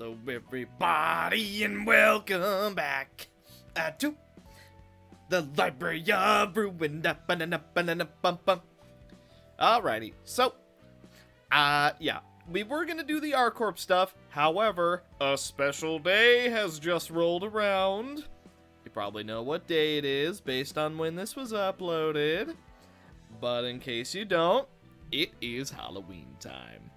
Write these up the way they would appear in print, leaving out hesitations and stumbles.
Hello everybody and welcome back to the Library of Ruina. Alrighty, so, yeah, we were gonna do the ArCorp stuff, however, a special day has just rolled around. You probably know what day it is based on when this was uploaded, but in case you don't, it is Halloween time.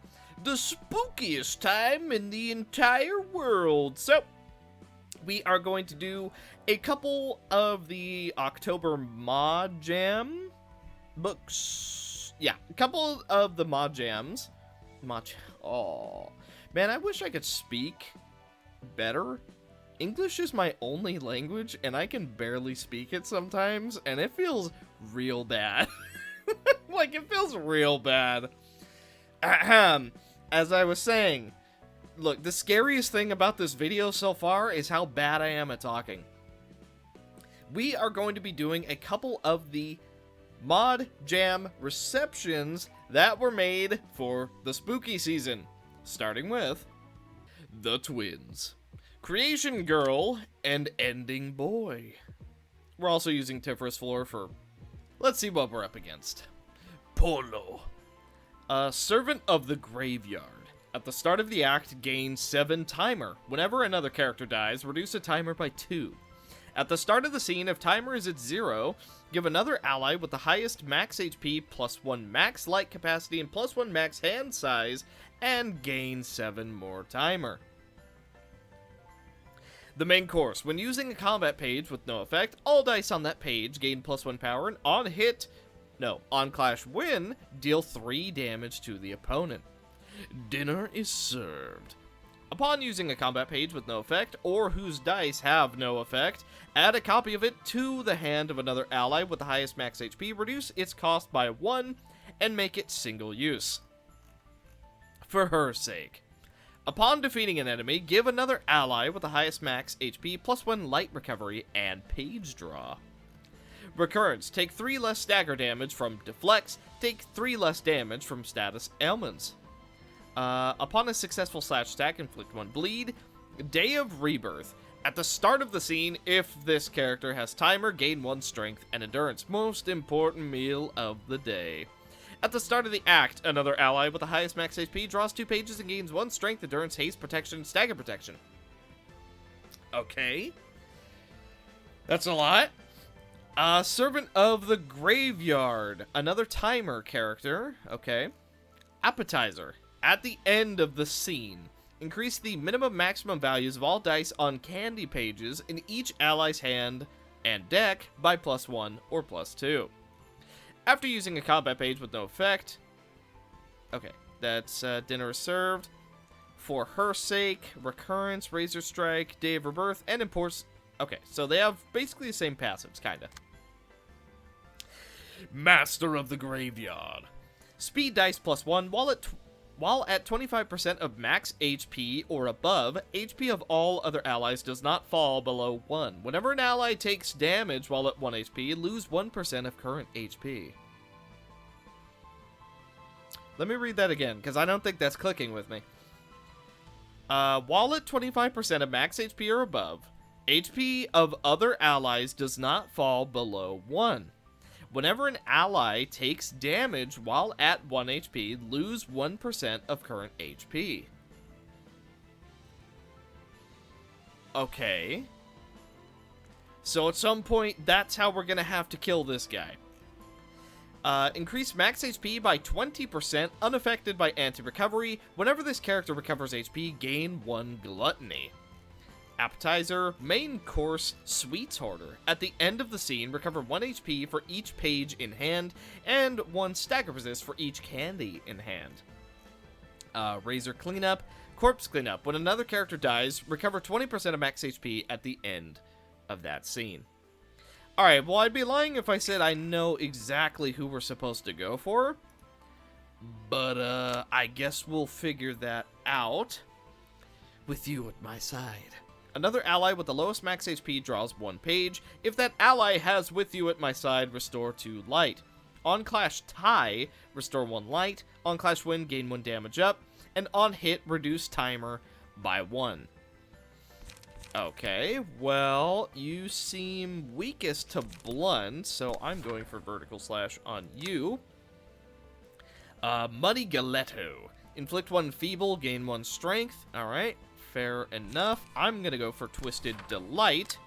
The spookiest time in the entire world. So, we are going to do a couple of the October Mod Jam books. Yeah, a couple of the Mod Jams. Oh, man, I wish I could speak better. English is my only language, and I can barely speak it sometimes, and it feels real bad. Like, it feels real bad. Ahem. As I was saying, look, the scariest thing about this video so far is how bad I am at talking. We are going to be doing a couple of the Mod Jam receptions that were made for the spooky season, starting with The Twins, Creation Girl, and Ending Boy. We're also using Tiffer's Floor for... Let's see what we're up against. Polo. Servant of the Graveyard. At the start of the act, gain 7 timer. Whenever another character dies, reduce a timer by 2. At the start of the scene, if timer is at 0, give another ally with the highest max HP, +1 max light capacity, and +1 max hand size, and gain 7 more timer. The main course. When using a combat page with no effect, all dice on that page gain +1 power, and on clash win, deal 3 damage to the opponent. Dinner is served. Upon using a combat page with no effect, or whose dice have no effect, add a copy of it to the hand of another ally with the highest max HP, reduce its cost by 1, and make it single use. For her sake. Upon defeating an enemy, give another ally with the highest max HP +1 light recovery and page draw. Recurrence. Take 3 less stagger damage from deflects. Take 3 less damage from status ailments. Upon a successful slash stack, inflict 1 bleed. Day of Rebirth. At the start of the scene, if this character has timer, gain 1 strength and endurance. Most important meal of the day. At the start of the act, another ally with the highest max HP draws 2 pages and gains 1 strength, endurance, haste, protection, and stagger protection. Okay. That's a lot. Servant of the Graveyard. Another timer character. Okay. Appetizer. At the end of the scene, increase the minimum maximum values of all dice on candy pages in each ally's hand and deck by +1 or +2. After using a combat page with no effect... Okay, that's Dinner is Served. For her sake, Recurrence, Razor Strike, Day of Rebirth, and Imports... Okay, so they have basically the same passives, kinda. Master of the Graveyard. Speed dice +1 while at 25% of max HP or above. HP of all other allies does not fall below 1. Whenever an ally takes damage while at 1 HP, lose 1% of current HP. Let me read that again, because I don't think that's clicking with me. While at 25% of max HP or above, HP of other allies does not fall below 1. Whenever an ally takes damage while at 1 HP, lose 1% of current HP. Okay. So at some point, that's how we're going to have to kill this guy. Increase max HP by 20%, unaffected by anti-recovery. Whenever this character recovers HP, gain 1 gluttony. Appetizer, main course, Sweets Hoarder. At the end of the scene, recover 1 HP for each page in hand, and 1 stagger resist for each candy in hand. Razor Cleanup, Corpse Cleanup. When another character dies, recover 20% of max HP at the end of that scene. Alright, well, I'd be lying if I said I know exactly who we're supposed to go for, but I guess we'll figure that out with you at my side. Another ally with the lowest max HP draws 1 page. If that ally has with you at my side, restore 2 light. On clash tie, restore 1 light. On clash win, gain 1 damage up. And on hit, reduce timer by 1. Okay, well, you seem weakest to blunt, so I'm going for vertical slash on you. Muddy Galetto. Inflict 1 feeble, gain 1 strength. Alright, fair enough. I'm gonna go for Twisted Delight.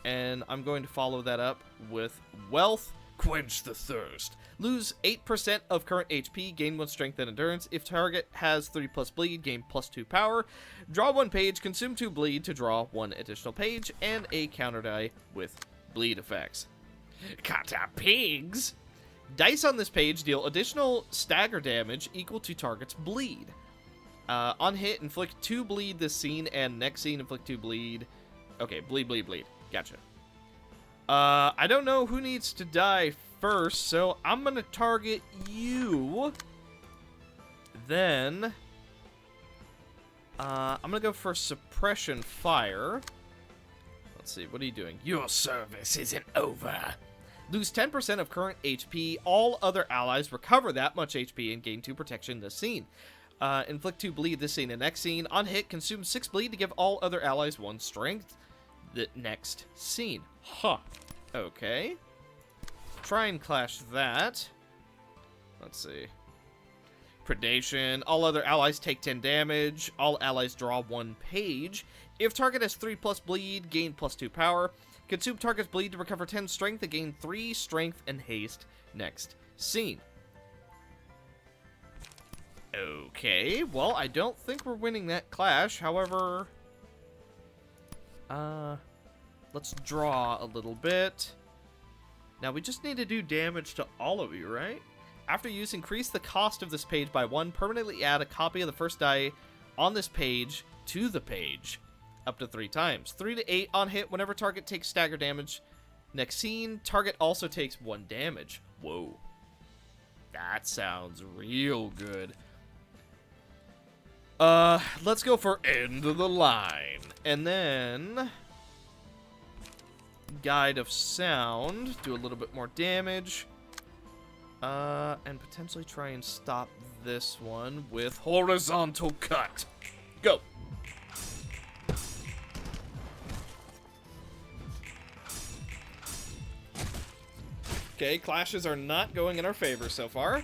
And I'm going to follow that up with Wealth. Quench the Thirst. Lose 8% of current HP, gain 1 strength and endurance. If target has 3+ bleed, gain +2 power. Draw 1 page, consume 2 bleed to draw 1 additional page, and a counter die with bleed effects. Kata Pigs! Dice on this page deal additional stagger damage equal to target's bleed. On hit, inflict 2 bleed this scene, and next scene, inflict 2 bleed. Okay, bleed, bleed, bleed. Gotcha. I don't know who needs to die first, so I'm gonna target you. Then, I'm gonna go for Suppression Fire. Let's see, what are you doing? Your service isn't over. Lose 10% of current HP. All other allies recover that much HP and gain 2 protection this scene. Inflict 2 bleed this scene and next scene. On hit, consume 6 bleed to give all other allies 1 strength. The next scene. Huh. Okay. Try and clash that. Let's see. Predation. All other allies take 10 damage. All allies draw 1 page. If target has 3+ bleed, gain +2 power. Consume target's bleed to recover 10 strength and gain 3 strength and haste. Next scene. Okay, well, I don't think we're winning that clash. However, let's draw a little bit. Now, we just need to do damage to all of you, right? After use, increase the cost of this page by 1. Permanently add a copy of the first die on this page to the page. Up to 3 times. 3 to 8 on hit whenever target takes stagger damage. Next scene, target also takes 1 damage. Whoa. That sounds real good. Let's go for end of the line. And then Guide of Sound. Do a little bit more damage. And potentially try and stop this one with Horizontal Cut. Go. Okay, clashes are not going in our favor so far.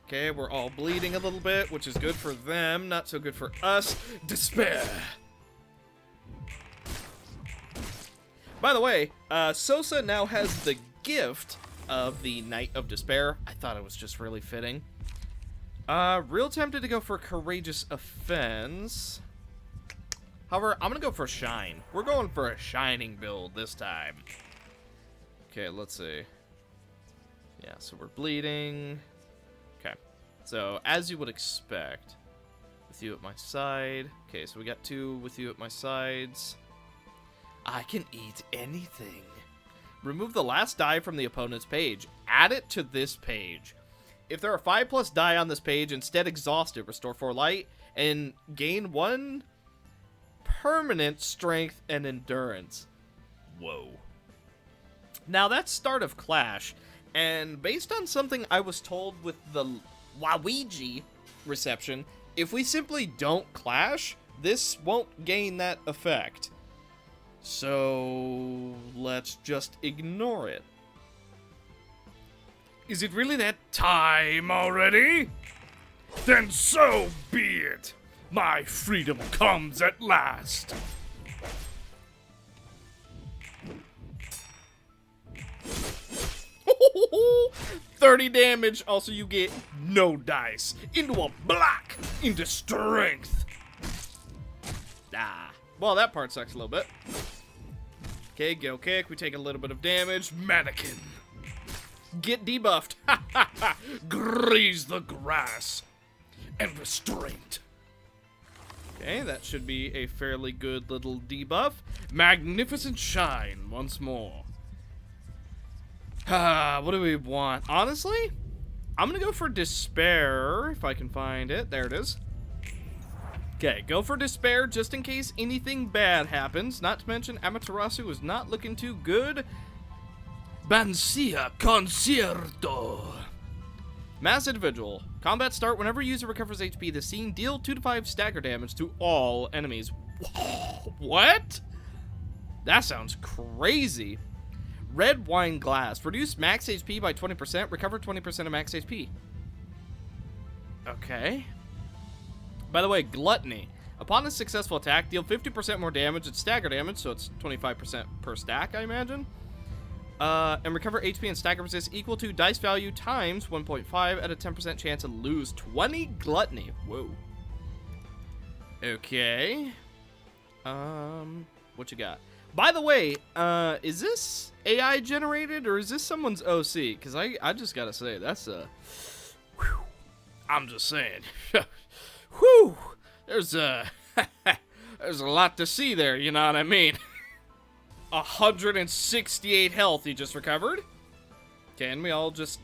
Okay, we're all bleeding a little bit, which is good for them, not so good for us. Despair! By the way, Sosa now has the gift of the Knight of Despair. I thought it was just really fitting. Real tempted to go for Courageous Offense. However, I'm gonna go for Shine. We're going for a Shining build this time. Okay, let's see. Yeah, so we're bleeding. Okay, so as you would expect, with you at my side. Okay, so we got 2 with you at my sides. I can eat anything. Remove the last die from the opponent's page. Add it to this page. If there are 5+ die on this page, instead exhaust it. Restore 4 light and gain 1 permanent strength and endurance. Whoa. Now that's start of Clash, and based on something I was told with the Waluigi reception, if we simply don't clash, this won't gain that effect. So let's just ignore it. Is it really that time already? Then so be it. My freedom comes at last. $30 damage. Also, you get no dice. Into a block. Into strength. Ah. Well, that part sucks a little bit. Okay, Gale Kick. We take a little bit of damage. Mannequin. Get debuffed. Graze the grass. And restraint. Okay, that should be a fairly good little debuff. Magnificent Shine once more. What do we want? Honestly, I'm gonna go for Despair if I can find it. There it is. Okay, go for despair just in case anything bad happens. Not to mention, Amaterasu is not looking too good. Bancia Concierto. Mass Individual. Combat start whenever user recovers HP the scene. Deal 2 to 5 stagger damage to all enemies. What? That sounds crazy. Red Wine Glass. Reduce max HP by 20%. Recover 20% of max HP. Okay. By the way, Gluttony. Upon a successful attack, deal 50% more damage and stagger damage, so it's 25% per stack, I imagine. And recover HP and stagger resist equal to dice value times 1.5 at a 10% chance to lose 20 Gluttony. Whoa. Okay. What you got? By the way, is this AI generated or is this someone's OC? Because I just gotta say, that's whew, I'm just saying. Whew, there's a lot to see there, you know what I mean? 168 health he just recovered. Can we all just...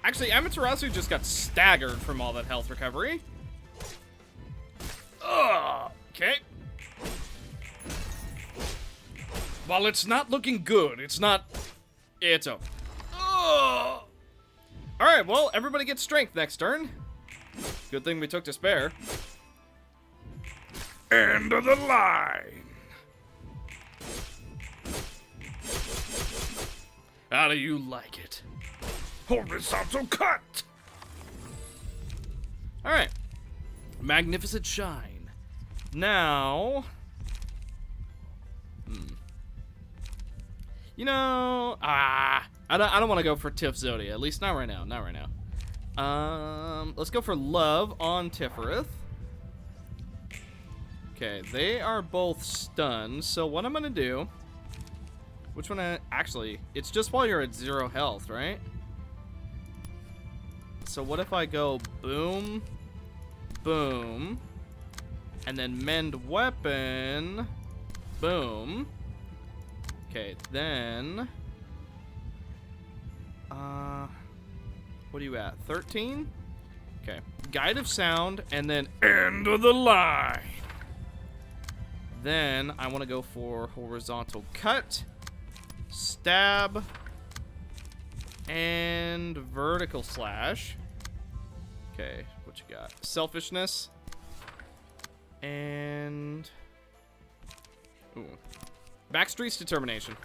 Actually, Amaterasu just got staggered from all that health recovery. Okay. While it's not looking good, it's over. Alright, well, everybody gets strength next turn. Good thing we took to spare. End of the line. How do you like it? Horizontal cut. Alright. Magnificent shine. Now... You know... I don't want to go for Tiff Zodia. At least not right now. Not right now. Let's go for Love on Tiffereth. Okay, they are both stunned. So what I'm going to do... Which one? Actually, it's just while you're at 0 health, right? So what if I go boom, boom, and then mend weapon, boom. Okay, then... what are you at? 13? Okay. Guide of Sound, and then end of the line. Then I want to go for Horizontal Cut, Stab, and Vertical Slash. Okay, what you got? Selfishness. And... Ooh. Backstreet's Determination.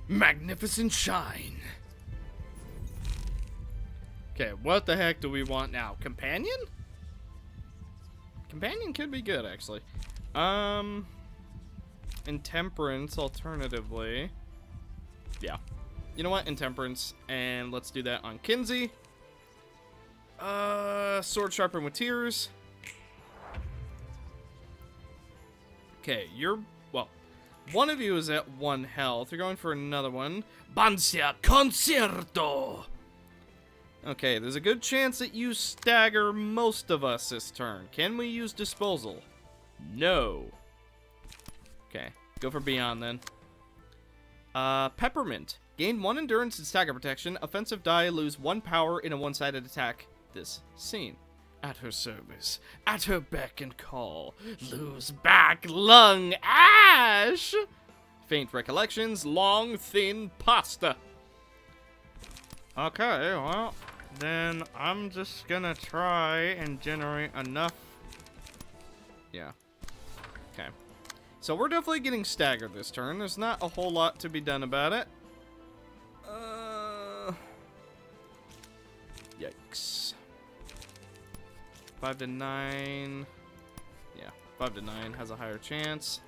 Magnificent Shine. Okay, what the heck do we want now? Companion? Companion could be good, actually. Intemperance, alternatively. Yeah. You know what? Intemperance. And let's do that on Kinsey. Sword Sharpened with Tears. Okay, you're... Well, one of you is at 1 health. You're going for another one. Bancia Concierto! Okay, there's a good chance that you stagger most of us this turn. Can we use Disposal? No. Okay, go for Beyond then. Peppermint. Gain 1 endurance and stagger protection. Offensive die, lose 1 power in a one-sided attack this scene. At her service, at her beck and call, lose back, lung, ash! Faint recollections, long, thin pasta. Okay, well, then I'm just gonna try and generate enough. Yeah. Okay. So we're definitely getting staggered this turn. There's not a whole lot to be done about it. Yikes. 5 to 9. Yeah, 5 to 9 has a higher chance.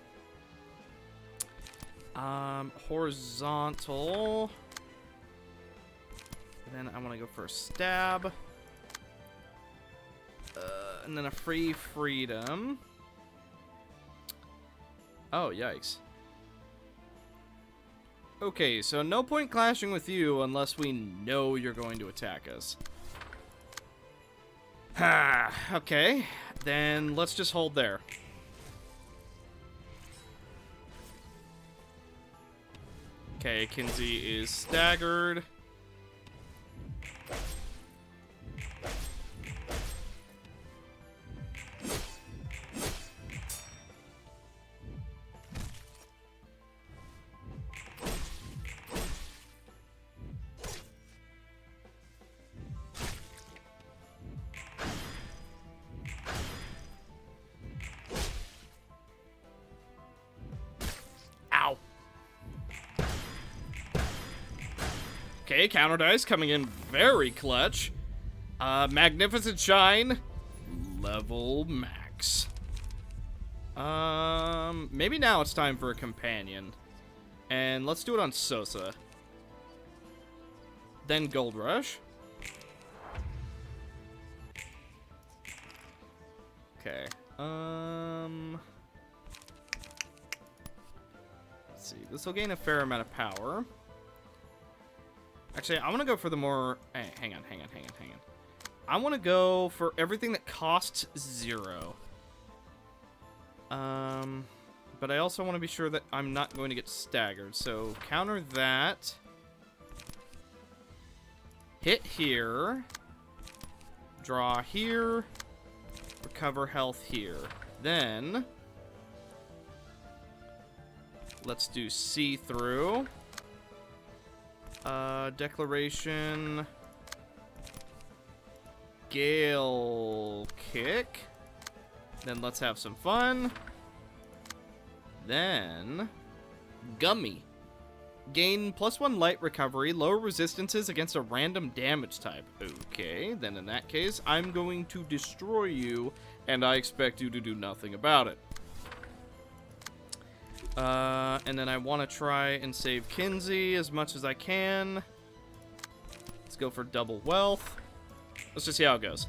Horizontal. Then I want to go for a stab. And then a free freedom. Oh, yikes. Okay, so no point clashing with you unless we know you're going to attack us. Okay, then let's just hold there. Okay, Kinsey is staggered. Ow. Okay, counter dice coming in very clutch. Magnificent Shine. Level max. Maybe now it's time for a companion. And let's do it on Sosa. Then Gold Rush. Okay. Let's see. This will gain a fair amount of power. Actually, I want to go for the more... Hey, hang on. I want to go for everything that costs 0. But I also want to be sure that I'm not going to get staggered. So, counter that. Hit here. Draw here. Recover health here. Then... let's do see-through. Declaration. Gale kick. Then let's have some fun. Then Gummy. Gain +1 light recovery, lower resistances against a random damage type. Okay, then in that case, I'm going to destroy you, and I expect you to do nothing about it. And then I want to try and save Kinsey as much as I can. Let's go for double wealth. Let's just see how it goes.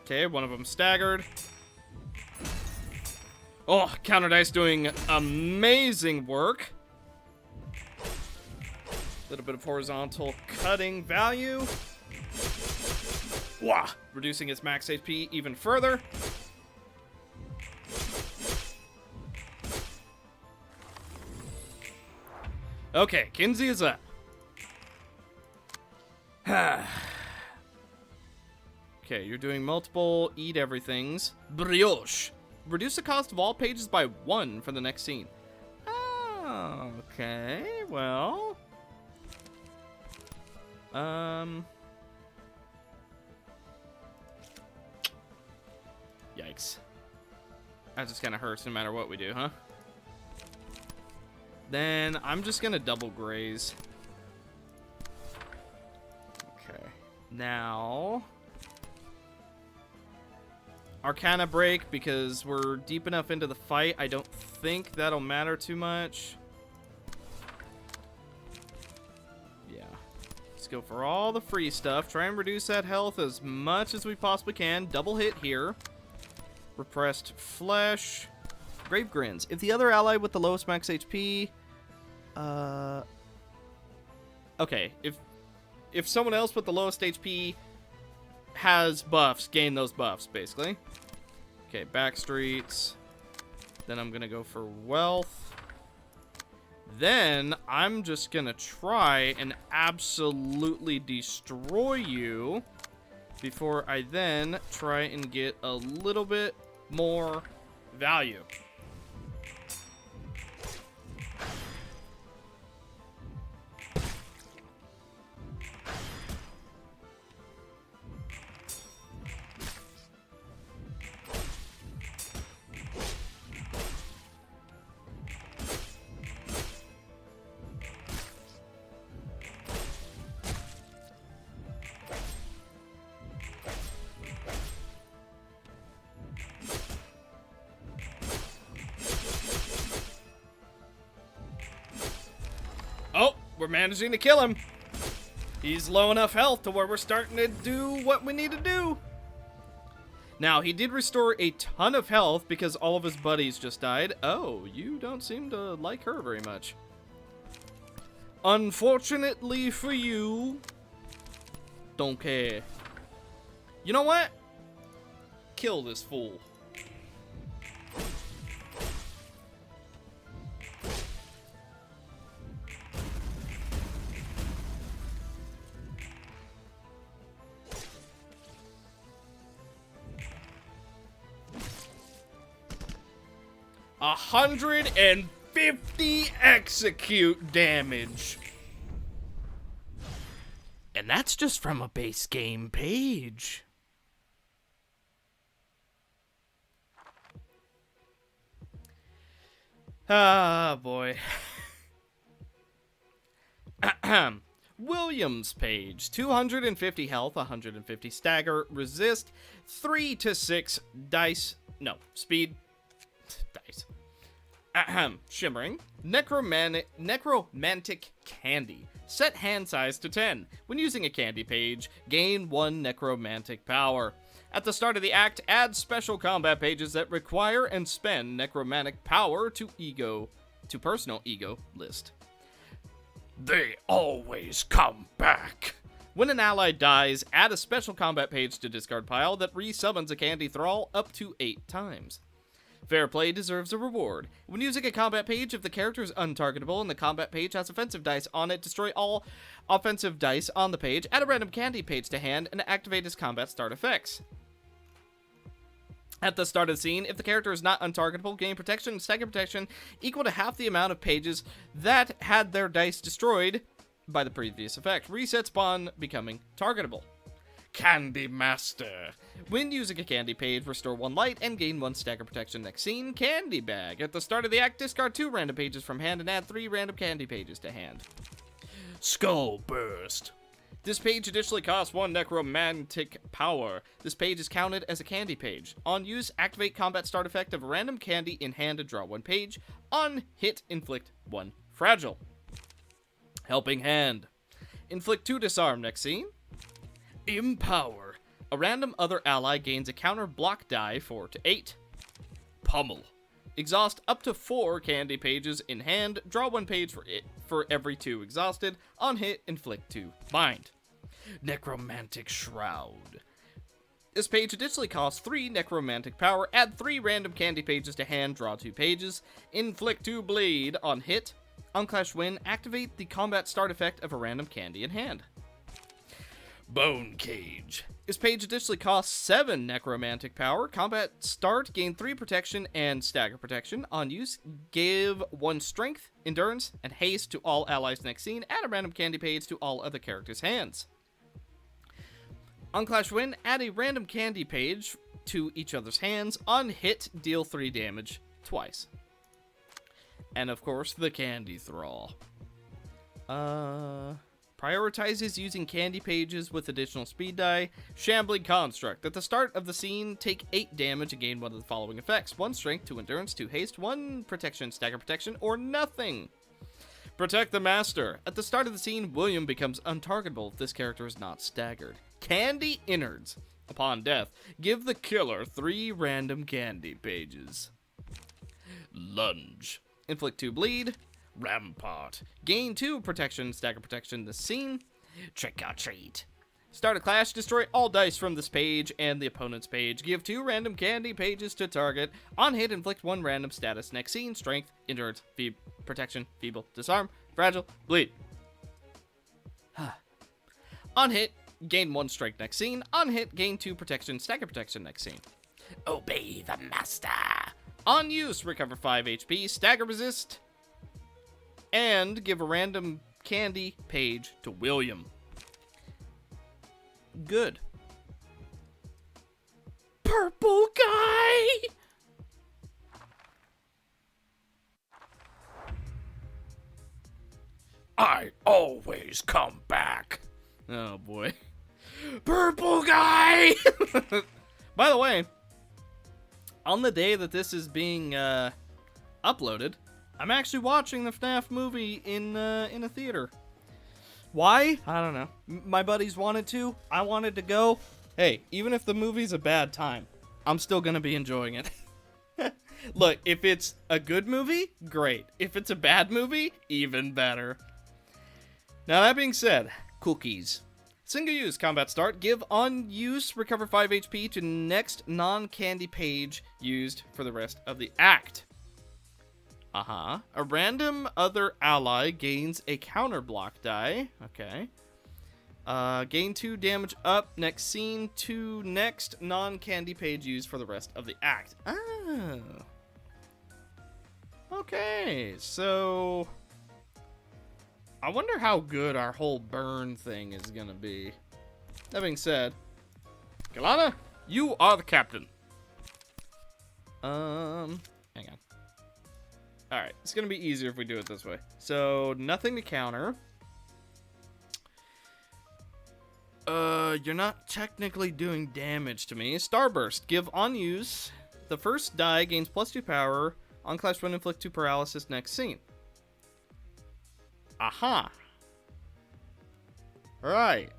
Okay, one of them staggered. Oh, counter dice doing amazing work. A little bit of horizontal cutting value. Wah! Reducing its max HP even further. Okay, Kinsey is up. Okay, you're doing multiple eat everythings. Brioche. Reduce the cost of all pages by 1 for the next scene. Oh, okay, well. Yikes. That just kind of hurts no matter what we do, huh? Then I'm just gonna double graze. Okay. Now... Arcana break, because we're deep enough into the fight. I don't think that'll matter too much. Yeah. Let's go for all the free stuff. Try and reduce that health as much as we possibly can. Double hit here. Repressed flesh. Grave grins. If the other ally with the lowest max HP... Okay. If someone else with the lowest HP... has buffs, gain those buffs, basically. Okay, back streets. Then I'm gonna go for wealth. Then I'm just gonna try and absolutely destroy you before I then try and get a little bit more value. we're managing to kill him. He's low enough health to where we're starting to do what we need to do. Now, he did restore a ton of health because all of his buddies just died. Oh, you don't seem to like her very much. Unfortunately for you, don't care. You know what? Kill this fool. A 150 execute damage. And that's just from a base game page. Ah, boy. Williams page. 250 health, 150 stagger, resist, 3 to 6 dice. No, speed. Dice. Shimmering. Necromantic candy. Set hand size to 10. When using a candy page, gain 1 necromantic power. At the start of the act, add special combat pages that require and spend necromantic power to personal ego list. They always come back. When an ally dies, add a special combat page to discard pile that resummons a candy thrall up to 8 times. Fair play deserves a reward. When using a combat page, if the character is untargetable and the combat page has offensive dice on it, destroy all offensive dice on the page, add a random candy page to hand, and activate his combat start effects. At the start of the scene, if the character is not untargetable, gain protection and stagger protection equal to half the amount of pages that had their dice destroyed by the previous effect. Reset spawn becoming targetable. Candy Master. When using a candy page, restore 1 light and gain 1 stagger protection next scene. Candy Bag. At the start of the act, discard 2 random pages from hand and add 3 random candy pages to hand. Skull Burst. This page additionally costs 1 necromantic power. This page is counted as a candy page. On use, activate combat start effect of a random candy in hand to draw 1 page. On hit, inflict 1 fragile. Helping Hand. Inflict 2 disarm next scene. Empower. A random other ally gains a counter block die 4 to 8. Pummel. Exhaust up to 4 candy pages in hand. Draw 1 page for every 2 exhausted. On hit, inflict 2 bind. Necromantic Shroud. This page additionally costs 3 necromantic power. Add 3 random candy pages to hand. Draw 2 pages. Inflict 2 bleed. On hit, Unclash Win. Activate the combat start effect of a random candy in hand. Bone Cage. This page additionally costs 7 necromantic power. Combat start, gain 3 protection and stagger protection. On use, give 1 strength, endurance, and haste to all allies next scene. Add a random candy page to all other characters' hands. On Clash Win, add a random candy page to each other's hands. On hit, deal 3 damage twice. And of course, the Candy Thrall. Prioritizes using candy pages with additional speed die. Shambling Construct. At the start of the scene, take 8 damage and gain one of the following effects. 1 strength, 2 endurance, 2 haste, 1 protection, stagger protection, or nothing. Protect the Master. At the start of the scene, William becomes untargetable if this character is not staggered. Candy Innards. Upon death, give the killer 3 random candy pages. Lunge. Inflict 2 bleed. Rampart. Gain 2 protection, stagger protection this scene. Trick or Treat. Start a clash, destroy all dice from this page and the opponent's page. Give 2 random candy pages to target. On hit, inflict 1 random status next scene. Strength, endurance, protection, feeble, disarm, fragile, bleed. On hit, gain 1 strength next scene. On hit, gain 2 protection, stagger protection next scene. Obey the Master. On use, recover 5 HP, stagger resist, and give a random candy page to William. Good. Purple guy! I always come back. Oh boy. Purple guy! By the way, on the day that this is being uploaded, I'm actually watching the FNAF movie in a theater. Why? I don't know. My buddies wanted to. I wanted to go. Hey, even if the movie's a bad time, I'm still gonna be enjoying it. Look, if it's a good movie, great. If it's a bad movie, even better. Now that being said, cookies. Single use, combat start. Give on use, recover 5 HP to next non-candy page used for the rest of the act. A random other ally gains a counter block die. Okay. Gain 2 damage up next scene to next non-candy page used for the rest of the act. Oh. Okay, so I wonder how good our whole burn thing is gonna be. That being said, Kalana, you are the captain. Hang on. Alright, it's gonna be easier if we do it this way. So, nothing to counter. You're not technically doing damage to me. Starburst. Give on use. The first die gains +2 power. On Clash when inflict 2 paralysis next scene. Aha. Right.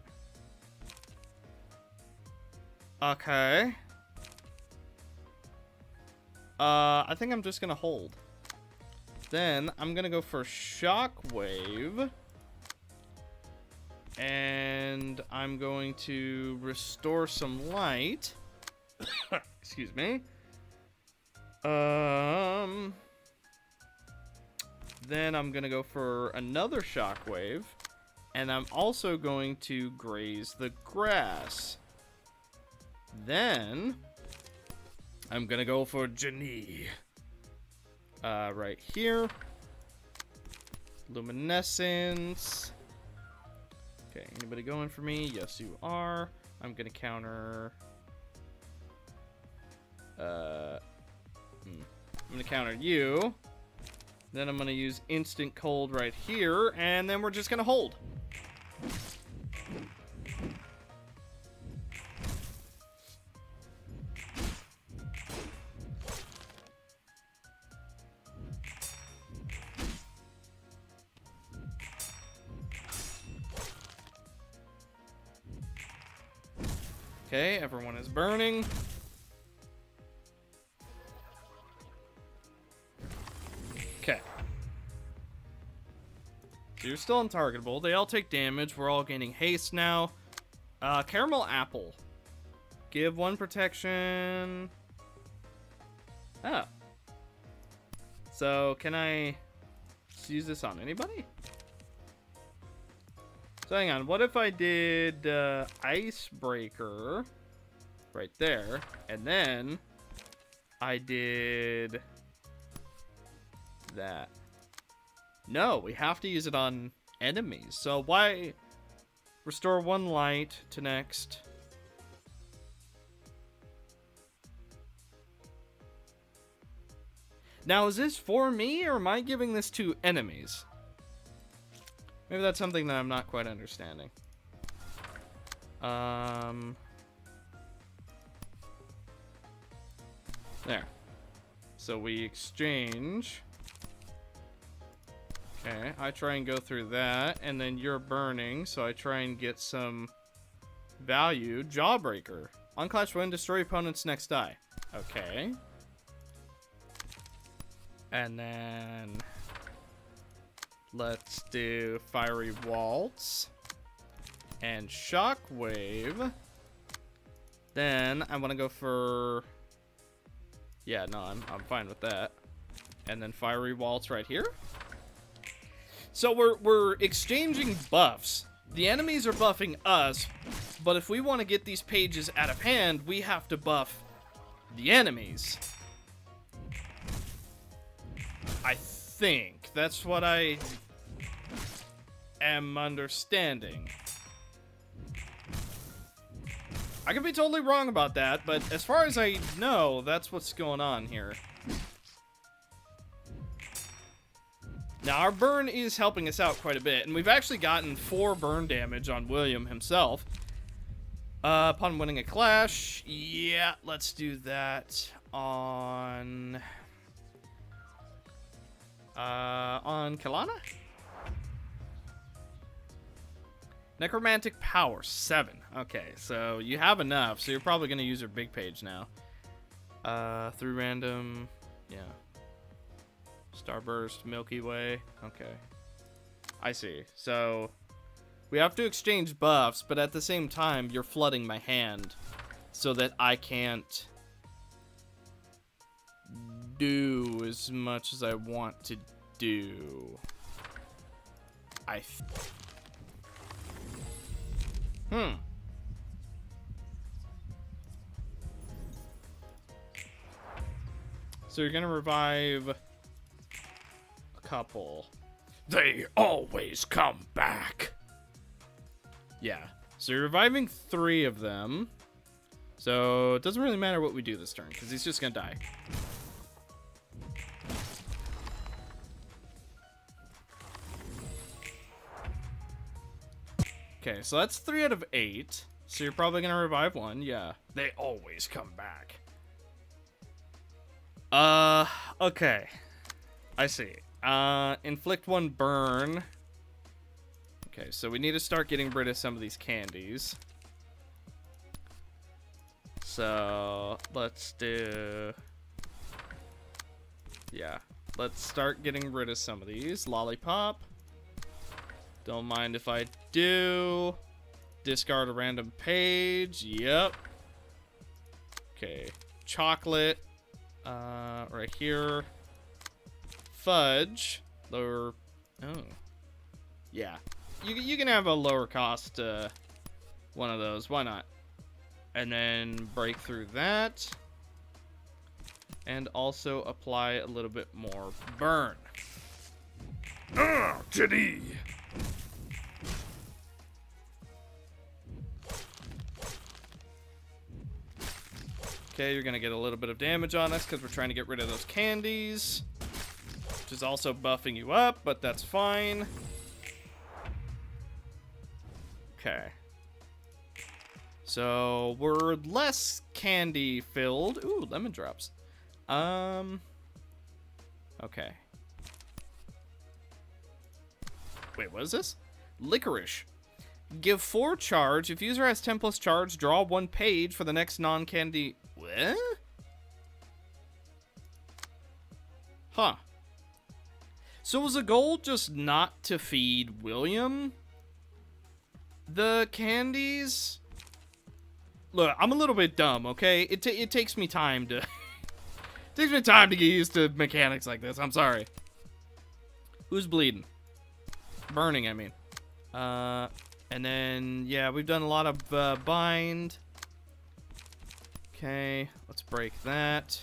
Okay. I think I'm just gonna hold. Then I'm gonna go for Shockwave. And I'm going to restore some light. Excuse me. Then I'm gonna go for another Shockwave. And I'm also going to graze the grass. Then I'm gonna go for Genie. Right here. Luminescence. Okay, anybody going for me? Yes, you are. I'm gonna counter. I'm gonna counter you. Then I'm gonna use instant cold right here, and then we're just gonna hold. Okay, everyone is burning. Okay. So you're still untargetable. They all take damage. We're all gaining haste now. Caramel Apple. Give 1 protection. Oh. So, can I just use this on anybody? So hang on, what if I did Icebreaker right there, and then I did that? No, we have to use it on enemies. So why restore 1 light to next? Now, is this for me, or am I giving this to enemies? Maybe that's something that I'm not quite understanding. There. So we exchange. Okay, I try and go through that, and then you're burning, so I try and get some value. Jawbreaker. On Clash Win, destroy opponent's next die. Okay. And then let's do Fiery Waltz and Shockwave. Then I want to go for, yeah, no, I'm fine with that. And then Fiery Waltz right here. So we're exchanging buffs. The enemies are buffing us, but if we want to get these pages out of hand, we have to buff the enemies. I think that's what I am understanding. I could be totally wrong about that, but as far as I know, that's what's going on here. Now, our burn is helping us out quite a bit, and we've actually gotten 4 burn damage on William himself. Upon winning a clash, yeah, let's do that on Kalana? Necromantic power, 7. Okay, so you have enough, so you're probably going to use your big page now. Through random, yeah. Starburst, Milky Way, okay. I see. So, we have to exchange buffs, but at the same time, you're flooding my hand so that I can't do as much as I want to do. So you're gonna revive a couple. They always come back. Yeah. So you're reviving 3 of them. So it doesn't really matter what we do this turn, because he's just gonna die. Okay, so that's 3 out of 8. So you're probably gonna revive 1, yeah. They always come back. Okay. I see. Inflict 1 burn. Okay, so we need to start getting rid of some of these candies. So, let's do... Yeah, let's start getting rid of some of these. Lollipop. Don't mind if I do. Discard a random page. Yep. Okay, chocolate. Right here. Fudge. Lower. Oh. Yeah. You can have a lower cost one of those. Why not? And then break through that. And also apply a little bit more burn. Kitteh! Okay, you're gonna get a little bit of damage on us because we're trying to get rid of those candies. Which is also buffing you up, but that's fine. Okay. So, we're less candy filled. Ooh, lemon drops. Okay. Wait, what is this? Licorice. Give 4 charge. If user has 10 plus charge, draw 1 page for the next non-candy... What? Huh. So was the goal just not to feed William the candies? Look, I'm a little bit dumb, okay? It takes me time to... takes me time to get used to mechanics like this. I'm sorry. Who's bleeding? Burning, I mean. And then, yeah, we've done a lot of bind. Okay, let's break that.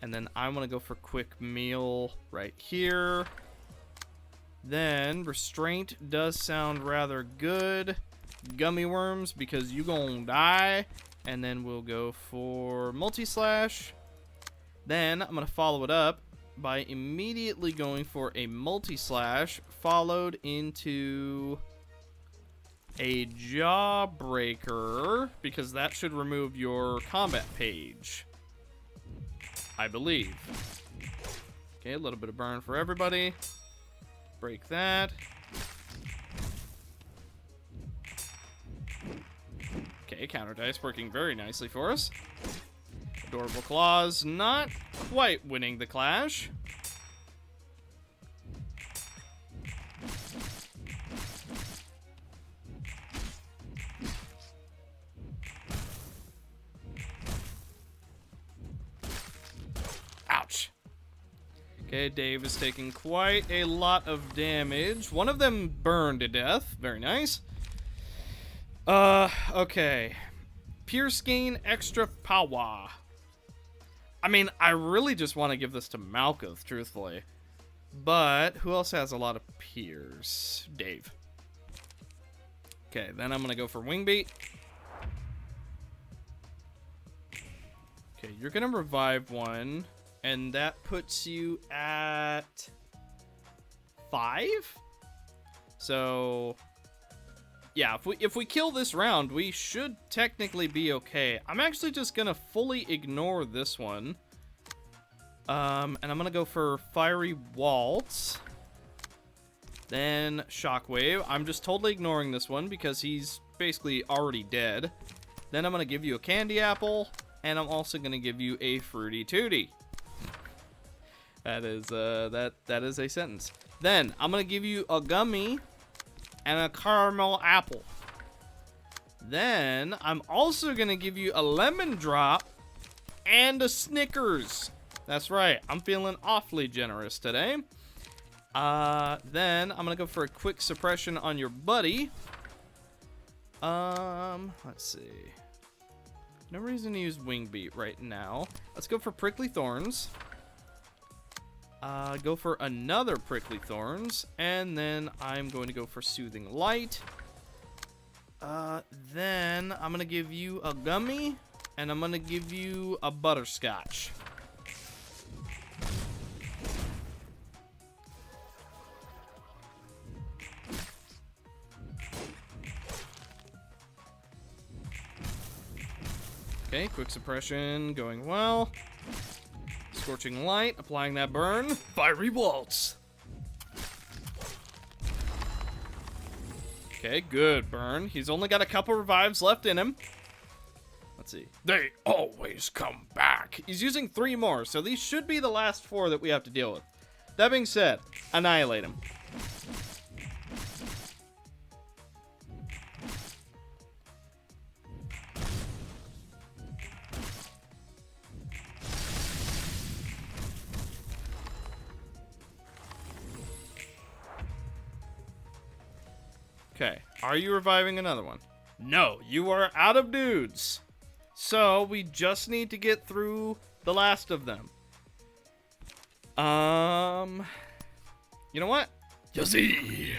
And then I want to go for quick meal right here. Then, restraint does sound rather good. Gummy worms, because you gon' die. And then we'll go for multi-slash. Then, I'm going to follow it up by immediately going for a multi-slash, followed into a jawbreaker, because that should remove your combat page, I believe. Okay, a little bit of burn for everybody. Break that. Okay, counter dice working very nicely for us. Adorable Claws not quite winning the clash. Ouch. Okay, Dave is taking quite a lot of damage. One of them burned to death. Very nice. Okay. Pierce gain extra power. I mean, I really just want to give this to Malkuth, truthfully. But who else has a lot of Pierce? Dave. Okay, then I'm going to go for Wing Beat. Okay, you're going to revive 1. And that puts you at 5? So, yeah, if we kill this round, we should technically be okay. I'm actually just gonna fully ignore this one. And I'm gonna go for Fiery Waltz. Then Shockwave. I'm just totally ignoring this one because he's basically already dead. Then I'm going to give you a Candy Apple, and I'm also going to give you a Fruity Tooty. That is that is a sentence. Then I'm going to give you a Gummy and a Caramel Apple. Then I'm also going to give you a Lemon Drop and a Snickers. That's right. I'm feeling awfully generous today. Then I'm going to go for a quick suppression on your buddy. Let's see. No reason to use Wing Beat right now. Let's go for Prickly Thorns. Go for another Prickly Thorns. And then I'm going to go for Soothing Light. Then I'm going to give you a Gummy. And I'm going to give you a Butterscotch. Okay, quick suppression going well. Scorching Light, applying that burn. Fiery Waltz. Okay, good burn. He's only got a couple revives left in him. Let's see. They always come back. He's using 3 more, so these should be the last 4 that we have to deal with. That being said, annihilate him. Okay, are you reviving another one? No, you are out of dudes. So, we just need to get through the last of them. You know what? Yazzie.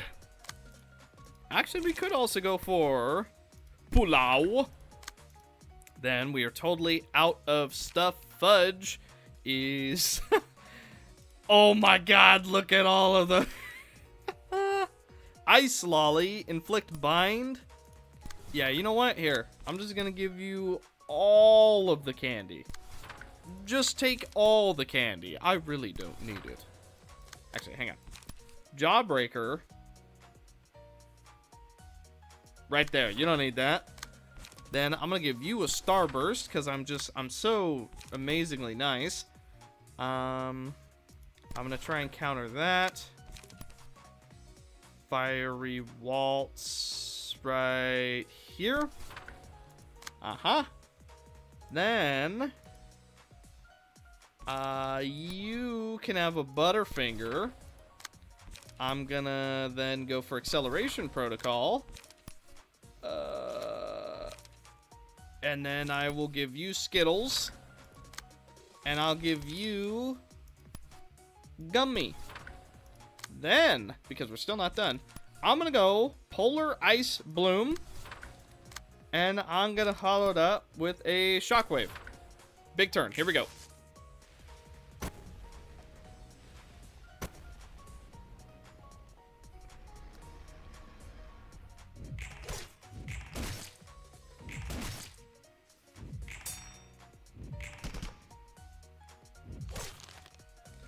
Actually, we could also go for Pulao. Then we are totally out of stuff. Fudge is... Oh my god, look at all of the... Ice Lolly, Inflict Bind. Yeah, you know what? Here, I'm just gonna give you all of the candy. Just take all the candy. I really don't need it. Actually, hang on. Jawbreaker. Right there. You don't need that. Then I'm gonna give you a Starburst because I'm so amazingly nice. I'm gonna try and counter that. Fiery Waltz right here. Then you can have a Butterfinger. I'm gonna then go for Acceleration Protocol. And then I will give you Skittles. And I'll give you Gummy. Then, because we're still not done, I'm gonna go Polar Ice Bloom. And I'm gonna follow it up with a Shockwave. Big turn. Here we go.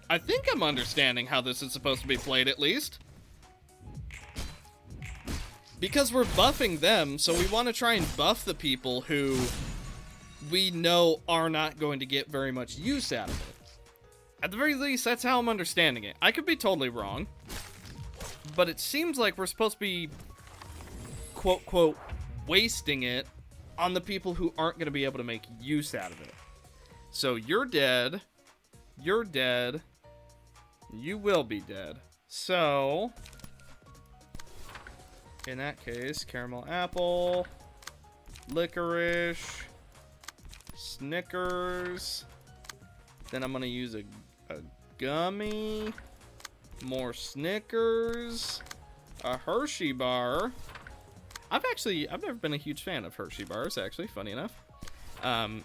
I think I'm understanding how this is supposed to be played, at least. Because we're buffing them, so we want to try and buff the people who we know are not going to get very much use out of it. At the very least, that's how I'm understanding it. I could be totally wrong. But it seems like we're supposed to be, quote, quote, wasting it on the people who aren't going to be able to make use out of it. So you're dead. You're dead. You will be dead. So, in that case, Caramel Apple, Licorice, Snickers. Then I'm going to use a Gummy, more Snickers, a Hershey bar. I've never been a huge fan of Hershey bars, actually, funny enough. I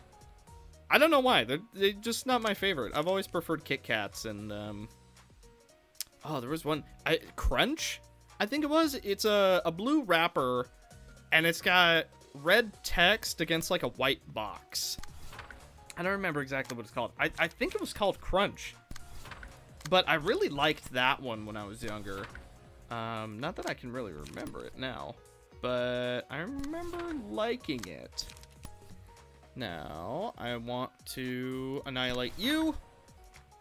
don't know why. They're just not my favorite. I've always preferred Kit Kats and, oh, there was one. Crunch? I think it was. It's a blue wrapper, and it's got red text against, like, a white box. I don't remember exactly what it's called. I think it was called Crunch. But I really liked that one when I was younger. Not that I can really remember it now, but I remember liking it. Now, I want to annihilate you,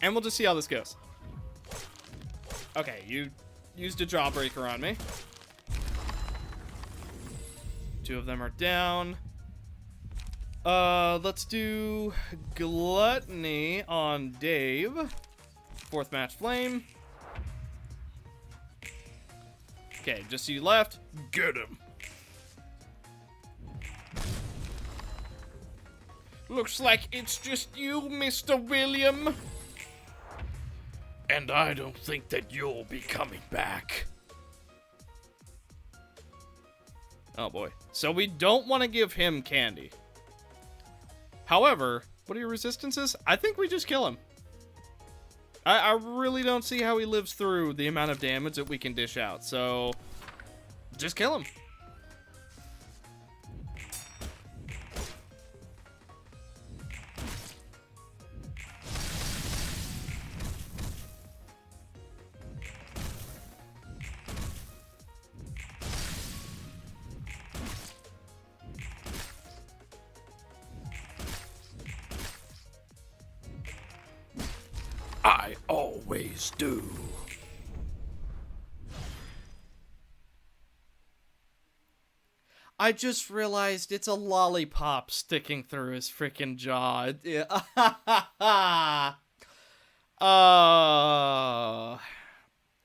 and we'll just see how this goes. Okay, you used a jawbreaker on me. 2 of them are down. Let's do Gluttony on Dave. 4th match flame. Okay, just you left. Get him. Looks like it's just you, Mr. William. And I don't think that you'll be coming back. Oh boy. So we don't want to give him candy. However, what are your resistances? I think we just kill him. I really don't see how he lives through the amount of damage that we can dish out. So, just kill him. I always do. I just realized it's a lollipop sticking through his freaking jaw.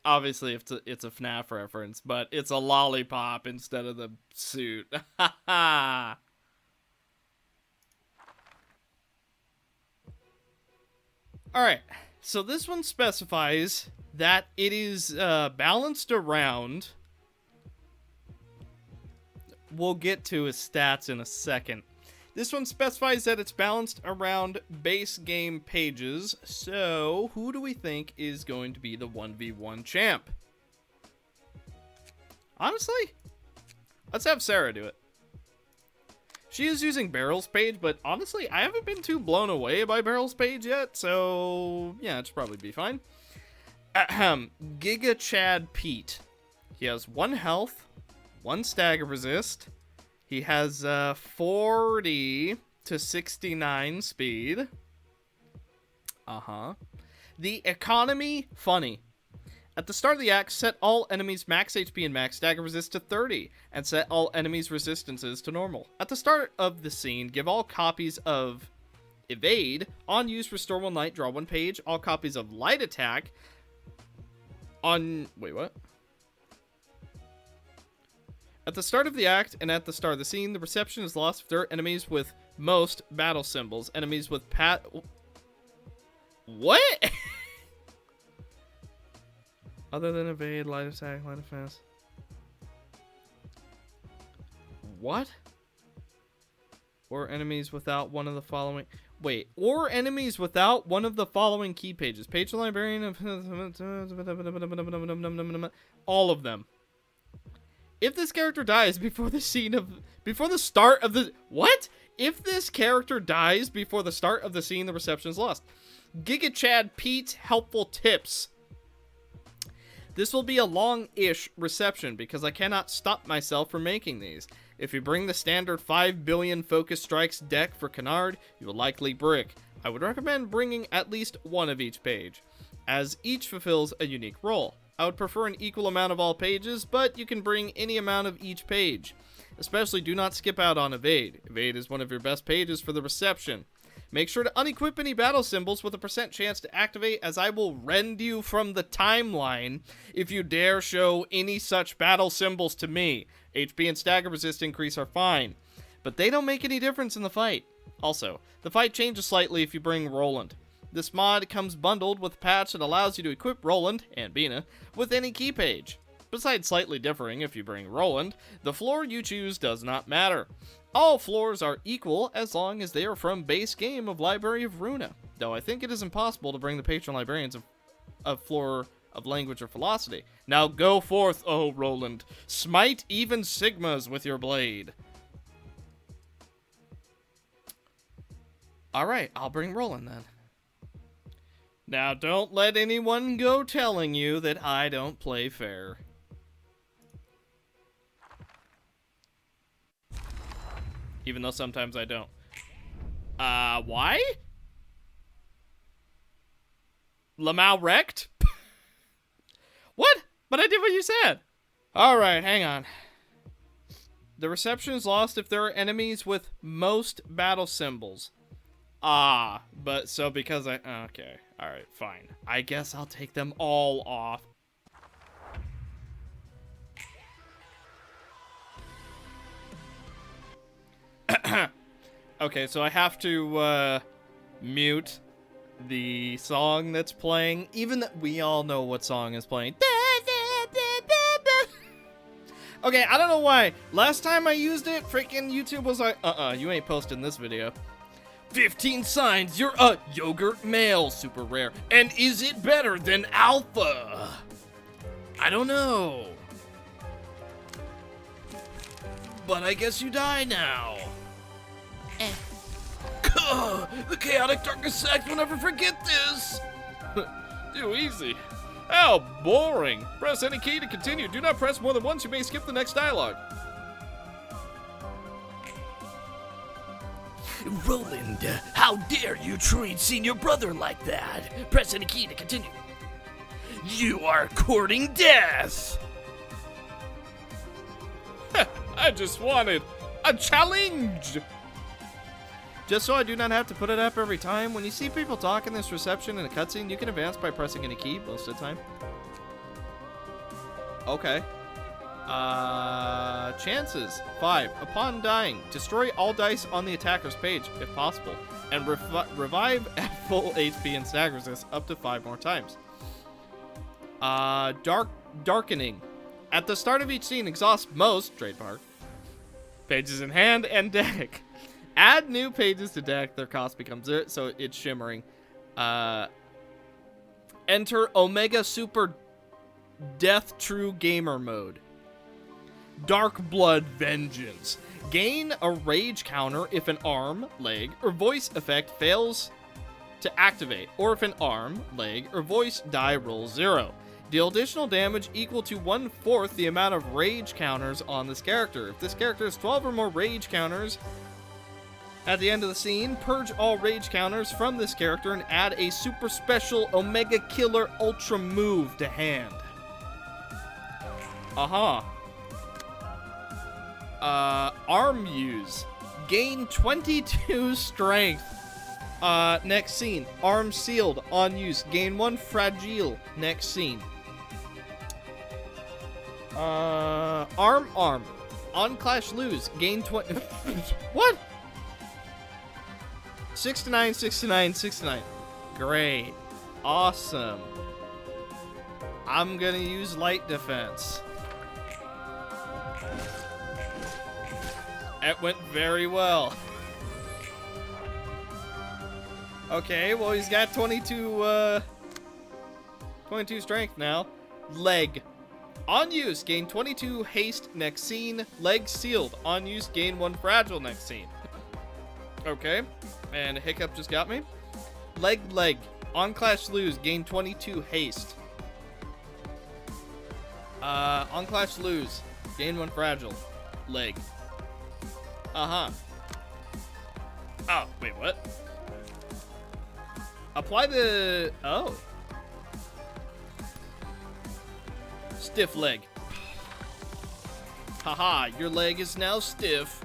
Obviously it's a FNAF reference, but it's a lollipop instead of the suit. All right. So this one specifies that it is balanced around. We'll get to his stats in a second. This one specifies that it's balanced around base game pages. So who do we think is going to be the 1v1 champ? Honestly, let's have Sarah do it. She is using Barrel's page, but honestly, I haven't been too blown away by Barrel's page yet, so yeah, it should probably be fine. Giga Chad Pete. He has 1 health, 1 stagger resist. He has 40 to 69 speed. The economy, funny. At the start of the act, set all enemies' max HP and max stagger resist to 30, and set all enemies' resistances to normal. At the start of the scene, give all copies of Evade, on use, restore 1 light, draw 1 page, all copies of Light Attack, on... Wait, what? At the start of the act, and at the start of the scene, the reception is lost if there are enemies with most battle symbols. Enemies with What? Other than evade, light attack, light offense. What? Or enemies without one of the following... Wait. Or enemies without one of the following key pages. Page librarian of... All of them. If this character dies before the scene of... Before the start of the... What? If this character dies before the start of the scene, the reception is lost. Giga Chad Pete's helpful tips. This will be a long-ish reception because I cannot stop myself from making these. If you bring the standard 5 billion Focus Strikes deck for Canard, you will likely brick. I would recommend bringing at least 1 of each page, as each fulfills a unique role. I would prefer an equal amount of all pages, but you can bring any amount of each page. Especially do not skip out on Evade. Evade is one of your best pages for the reception. Make sure to unequip any battle symbols with a % chance to activate, as I will rend you from the timeline if you dare show any such battle symbols to me. HP and stagger resist increase are fine, but they don't make any difference in the fight. Also, the fight changes slightly if you bring Roland. This mod comes bundled with a patch that allows you to equip Roland, and Bina, with any key page. Besides slightly differing if you bring Roland, the floor you choose does not matter. All floors are equal as long as they are from base game of Library of Ruina, though I think it is impossible to bring the patron librarians of floor of language or philosophy. Now go forth, O Roland, smite even sigmas with your blade. Alright, I'll bring Roland then. Now don't let anyone go telling you that I don't play fair. Even though sometimes I don't. Why? Lamau wrecked? What? But I did what you said. Alright, hang on. The reception is lost if there are enemies with most battle symbols. But so because okay. Alright, fine. I guess I'll take them all off. Okay, so I have to, mute the song that's playing, even that we all know what song is playing. Okay, I don't know why. Last time I used it, freaking YouTube was like, you ain't posting this video. 15 signs you're a yogurt male, super rare. And is it better than alpha? I don't know. But I guess you die now. The chaotic darkness sex will never forget this. Too easy. How boring. Press any key to continue. Do not press more than once. You may skip the next dialogue. Roland, how dare you treat senior brother like that? Press any key to continue. You are courting death. I just wanted a challenge. Just so I do not have to put it up every time, when you see people talk in this reception in a cutscene, you can advance by pressing any key most of the time. Okay. Chances. 5. Upon dying, destroy all dice on the attacker's page, if possible, and revive at full HP and stagger resist up to 5 more times. Darkening. At the start of each scene, exhaust most, trademark, pages in hand and deck. Add new pages to deck, their cost becomes 0, so it's shimmering. Enter Omega Super Death True Gamer Mode. Dark Blood Vengeance. Gain a rage counter if an arm, leg, or voice effect fails to activate, or if an arm, leg, or voice die rolls 0. Deal additional damage equal to 1/4 the amount of rage counters on this character. If this character has 12 or more rage counters, at the end of the scene, purge all rage counters from this character and add a super special Omega Killer Ultra move to hand. Arm use. Gain 22 strength. Next scene. Arm sealed. On use. Gain 1 fragile. Next scene. Arm. On clash lose. Gain 20. What? 69, 69, 69. Great. Awesome. I'm gonna use light defense. It went very well. Okay, well he's got 22 strength now. Leg. On use, gain 22 haste next scene. Leg sealed. On use, gain 1 fragile next scene. Okay. And a hiccup just got me. Leg. On clash lose, gain 22 haste. On clash lose, gain 1 fragile. Leg. Oh, wait, what? Apply the... Oh. Stiff leg. Haha, your leg is now stiff.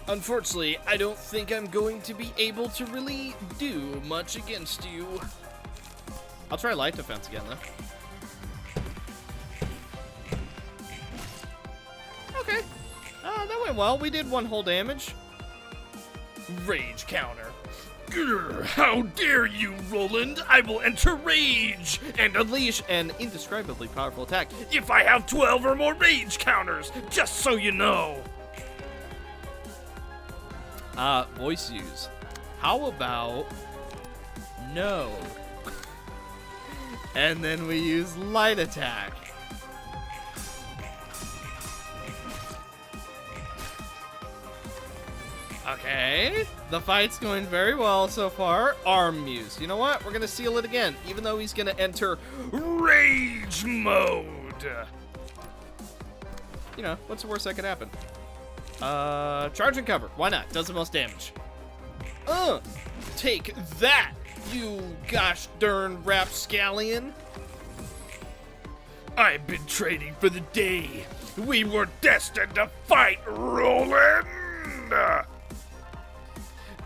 Unfortunately, I don't think I'm going to be able to really do much against you. I'll try light defense again, though. Okay. That went well. We did 1 whole damage. Rage counter. Grr, how dare you, Roland? I will enter rage and unleash an indescribably powerful attack if I have 12 or more rage counters, just so you know. Voice use. How about no? And then we use light attack. Okay, the fight's going very well so far. Arm use. You know what? We're gonna seal it again, even though he's gonna enter rage mode. You know, what's the worst that could happen? Charge and cover. Why not? Does the most damage. Take that, you gosh darn rapscallion. I've been training for the day. We were destined to fight, Roland.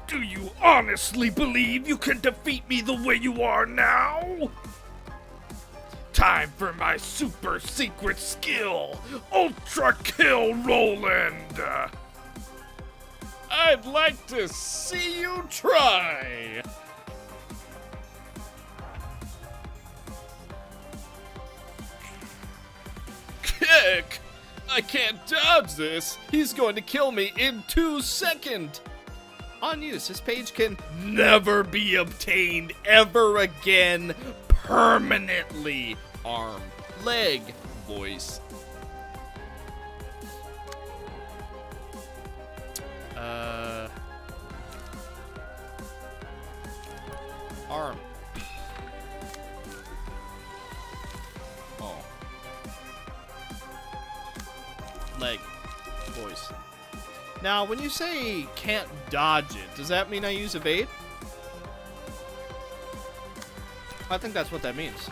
Do you honestly believe you can defeat me the way you are now? Time for my super secret skill, Ultra Kill Roland. I'd like to see you try. Kick! I can't dodge this. He's going to kill me in 2 seconds. On use, this page can never be obtained ever again permanently. Arm, leg, voice. Arm. Oh. Leg. Voice. Now, when you say can't dodge it, does that mean I use evade? I think that's what that means.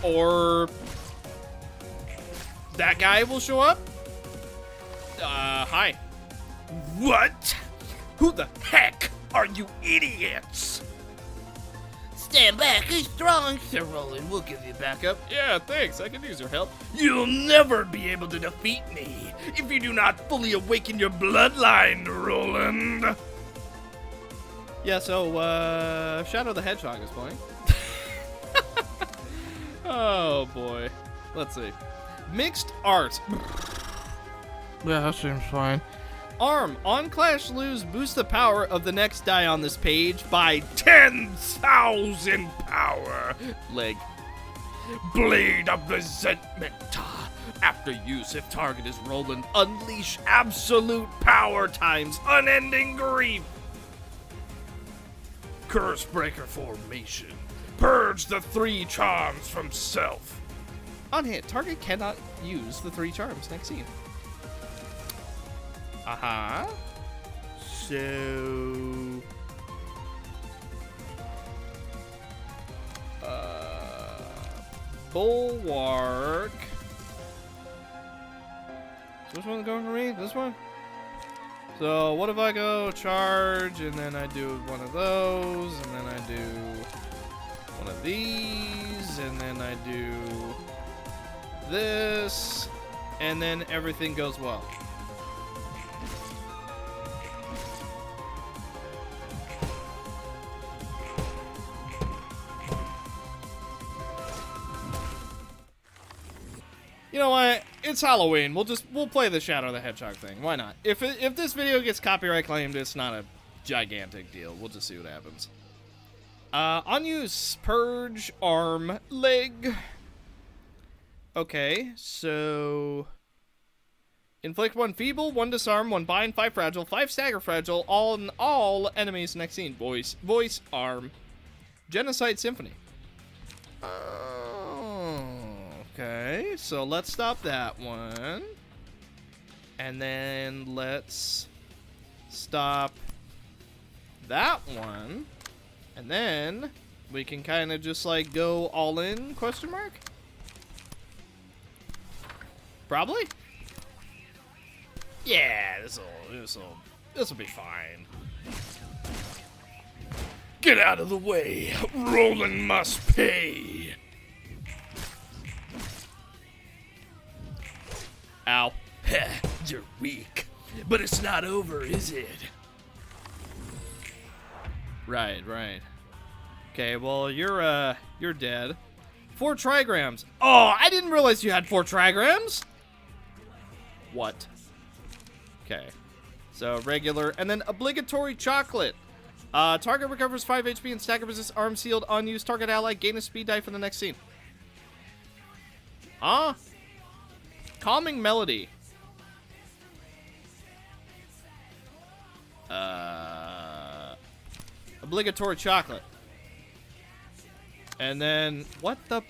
Or that guy will show up? Hi. What? Who the heck are you idiots? Stand back, he's strong, Sir Roland. We'll give you backup. Yeah, thanks. I could use your help. You'll never be able to defeat me if you do not fully awaken your bloodline, Roland. Yeah, so, Shadow the Hedgehog is playing. Oh, boy. Let's see. Mixed art. Yeah, that seems fine. Arm. On Clash Lose, boost the power of the next die on this page by 10,000 power. leg. Blade of Resentment. After use, if target is Roland, unleash absolute power times unending grief. Cursebreaker formation. Purge the 3 charms from self. On hit, target cannot use the 3 charms next scene. So... Bulwark. Is which one's going for me? This one? So, what if I go charge, and then I do one of those, and then I do one of these, and then I do this, and then everything goes well. You know what? It's Halloween. We'll play the Shadow the Hedgehog thing. Why not? If this video gets copyright claimed, it's not a gigantic deal. We'll just see what happens. Unused purge arm leg. Okay, so inflict 1 feeble, 1 disarm, 1 bind, 5 fragile, 5 stagger fragile, all enemies next scene. Voice arm. Genocide Symphony. Okay, so let's stop that one. And then let's stop that one. And then we can kind of just like go all in, question mark? Probably? Yeah, this'll be fine. Get out of the way. Roland must pay. Ow. You're weak. But it's not over, is it? Right. Okay, well, you're dead. 4 trigrams. Oh, I didn't realize you had 4 trigrams. What? Okay. So, regular, and then obligatory chocolate. Target recovers 5 HP and stagger resist arm sealed unused. Target ally gain a speed die for the next scene. Calming melody. Obligatory chocolate. And then, what the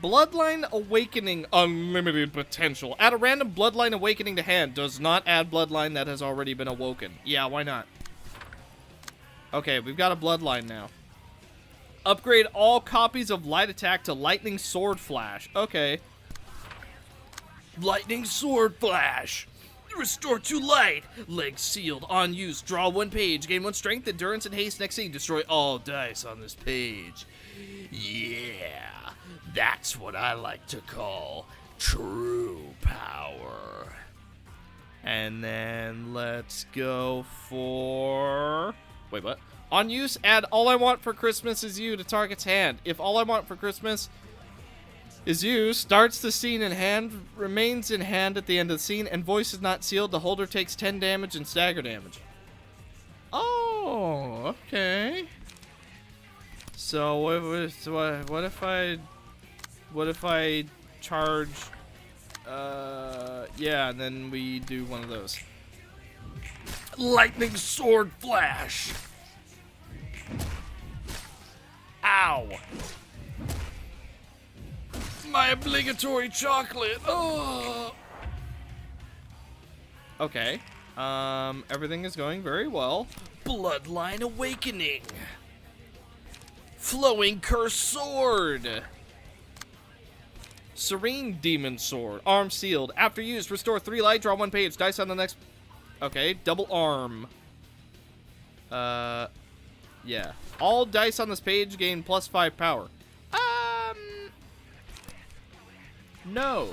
Bloodline Awakening unlimited potential. Add a random Bloodline Awakening to hand. Does not add Bloodline that has already been awoken. Yeah, why not? Okay, we've got a Bloodline now. Upgrade all copies of Light Attack to Lightning Sword Flash. Okay. Lightning Sword Flash. Restore 2 light. Legs sealed. On use. Draw 1 page. Gain 1 strength, endurance, and haste next scene. Destroy all dice on this page. Yeah. That's what I like to call true power. And then let's go for... Wait, what? On use, add All I Want for Christmas Is You to target's hand. If All I Want for Christmas Is You starts the scene in hand, remains in hand at the end of the scene, and voice is not sealed, the holder takes 10 damage and stagger damage. Oh, okay. So what if I charge, yeah, and then we do one of those. Lightning Sword Flash. Ow. My obligatory chocolate. Oh. Okay. Everything is going very well. Bloodline Awakening. Flowing Curse Sword. Serene Demon Sword. Arm sealed. After use, restore 3 light, draw 1 page. Dice on the next... Okay, double arm. Yeah. All dice on this page gain +5 power. No.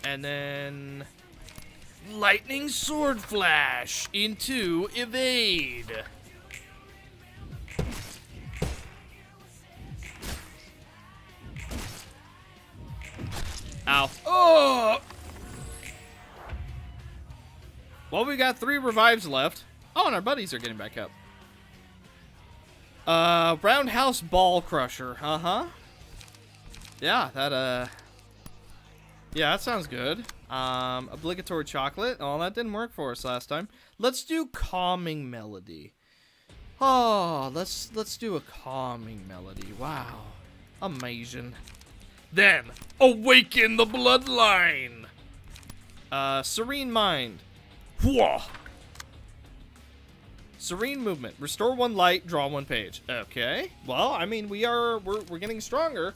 And then... Lightning Sword Flash into Evade. Ow. Oh! Well, we got 3 revives left. Oh, and our buddies are getting back up. Roundhouse Ball Crusher. Uh-huh. Yeah, yeah, that sounds good. Obligatory chocolate. Oh, that didn't work for us last time. Let's do Calming Melody. Oh, let's do a Calming Melody. Wow. Amazing. Then, awaken the bloodline. Serene Mind. Whoa. Serene Movement. Restore 1 light, draw 1 page. Okay. Well, I mean, we're getting stronger.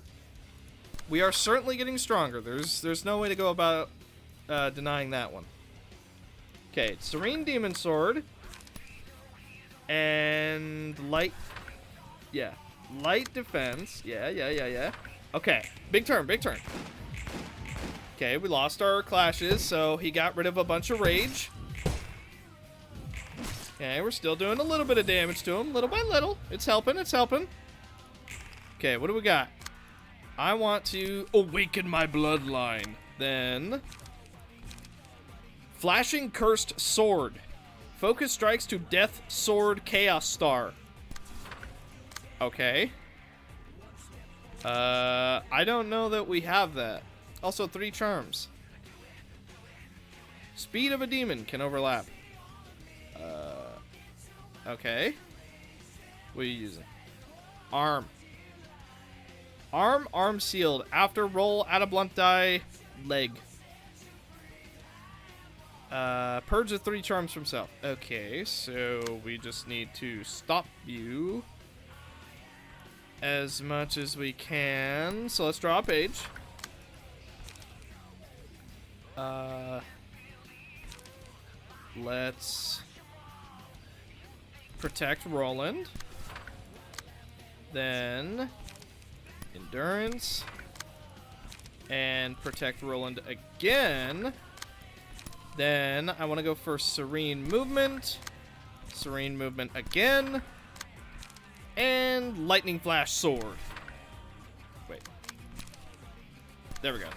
We are certainly getting stronger. There's no way to go about denying that one. Okay, Serene Demon Sword. And light... Yeah. Light defense. Yeah. Okay, big turn. Okay, we lost our clashes, so he got rid of a bunch of rage. Okay, we're still doing a little bit of damage to him, little by little. It's helping. Okay, what do we got? I want to awaken my bloodline. Then... Flashing Cursed Sword. Focus strikes to Death Sword Chaos Star. Okay. I don't know that we have that. Also, 3 charms. Speed of a Demon can overlap. Okay. What are you using? Arm. Arm sealed. After roll, add a blunt die, leg. Purge the 3 charms from self. Okay, so we just need to stop you as much as we can. So let's draw a page. Let's protect Roland. Then endurance. And protect Roland again. Then I want to go for Serene Movement. Serene Movement again. And Lightning Flash Sword. Wait. There we go.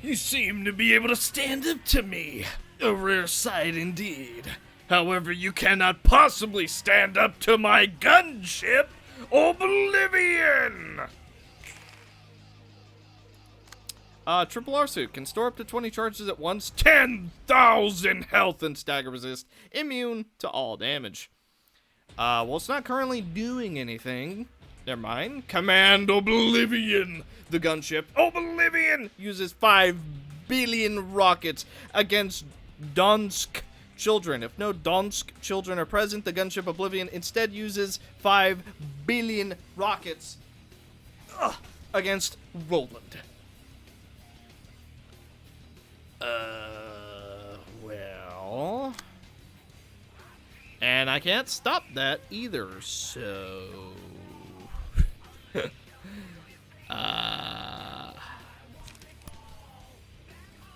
You seem to be able to stand up to me. A rare sight indeed. However, you cannot possibly stand up to my gunship, Oblivion! Triple R suit can store up to 20 charges at once, 10,000 health and stagger resist, immune to all damage. Well, it's not currently doing anything. Never mind. Command Oblivion! The gunship Oblivion uses 5 billion rockets against Donsk children. If no Donsk children are present, the gunship Oblivion instead uses 5 billion rockets against Roland. Well... And I can't stop that either, so...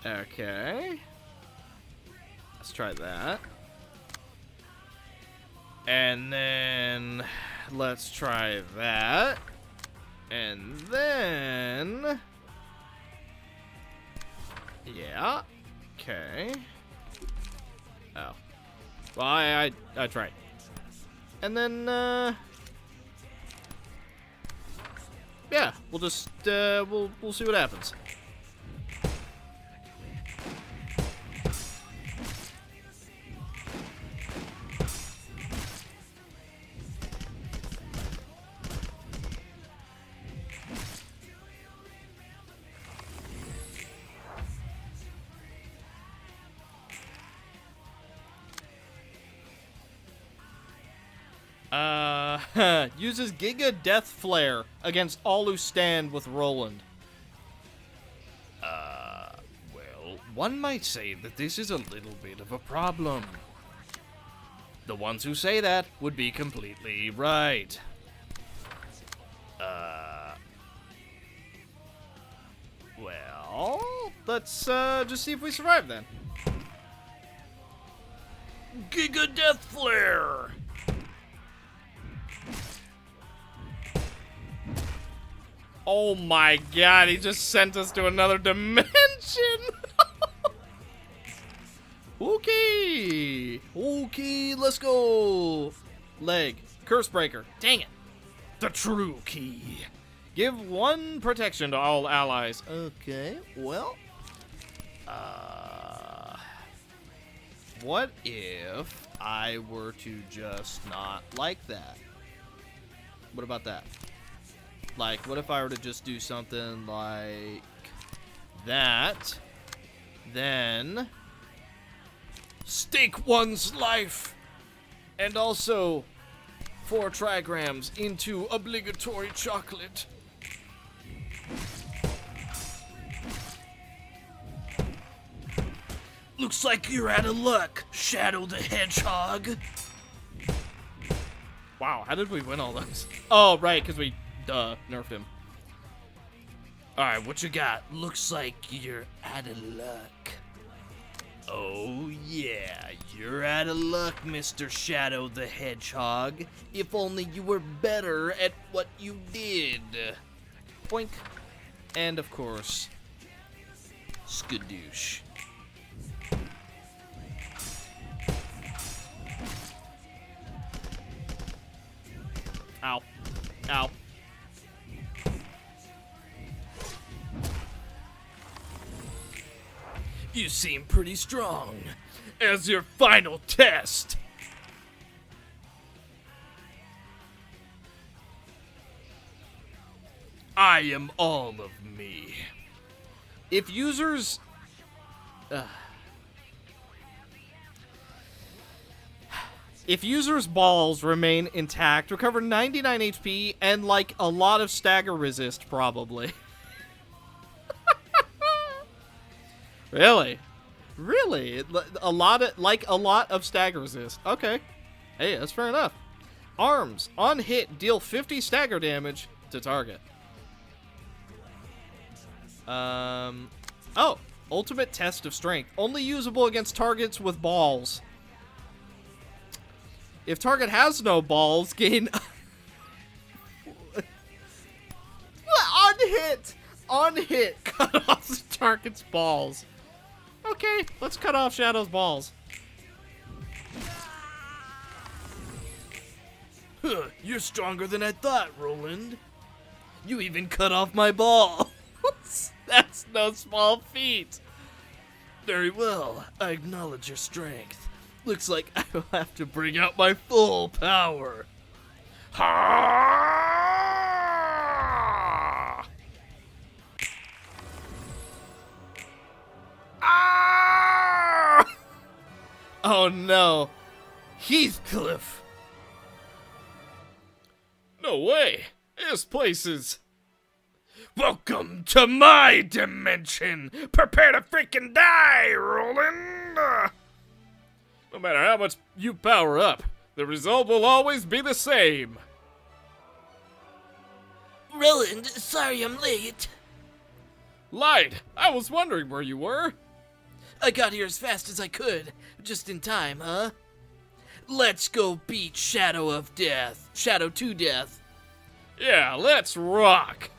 Okay. Let's try that. And then... Let's try that. And then... Yeah. Okay. Oh. Well, I tried. And then, yeah, we'll just, we'll see what happens. Uses Giga Death Flare against all who stand with Roland. Well, one might say that this is a little bit of a problem. The ones who say that would be completely right. Well, let's, just see if we survive then. Giga Death Flare! Oh my god, he just sent us to another dimension! Okay! Okay, let's go! Leg. Curse Breaker. Dang it. The true key. Give 1 protection to all allies. Okay, well... What if I were to just not like that? What about that? Like, what if I were to just do something like that, then stake one's life, and also 4 trigrams into obligatory chocolate. Looks like you're out of luck, Shadow the Hedgehog. Wow, how did we win all those? Oh, right, because we nerfed him. Alright, what you got? Looks like you're out of luck. Oh yeah, you're out of luck, Mr. Shadow the Hedgehog. If only you were better at what you did. Boink. And of course, Skadoosh. ow. Ow. You seem pretty strong. As your final test, I am all of me. If users... If users' balls remain intact, recover 99 HP and, like, a lot of stagger resist, probably. Really? Really? A lot of stagger resist. Okay. Hey, that's fair enough. Arms. On hit, deal 50 stagger damage to target. Oh. Ultimate test of strength. Only usable against targets with balls. If target has no balls, gain... On hit, cut off the target's balls. Okay, let's cut off Shadow's balls. Huh, you're stronger than I thought, Roland. You even cut off my ball. That's no small feat. Very well, I acknowledge your strength. Looks like I will have to bring out my full power. Ha! Ah! Oh no. Heathcliff. No way. This place is... Welcome to my dimension. Prepare to freaking die, Roland. No matter how much you power up, the result will always be the same. Roland, sorry I'm late. Light, I was wondering where you were. I got here as fast as I could. Just in time, huh? Let's go beat Shadow to death. Yeah, let's rock.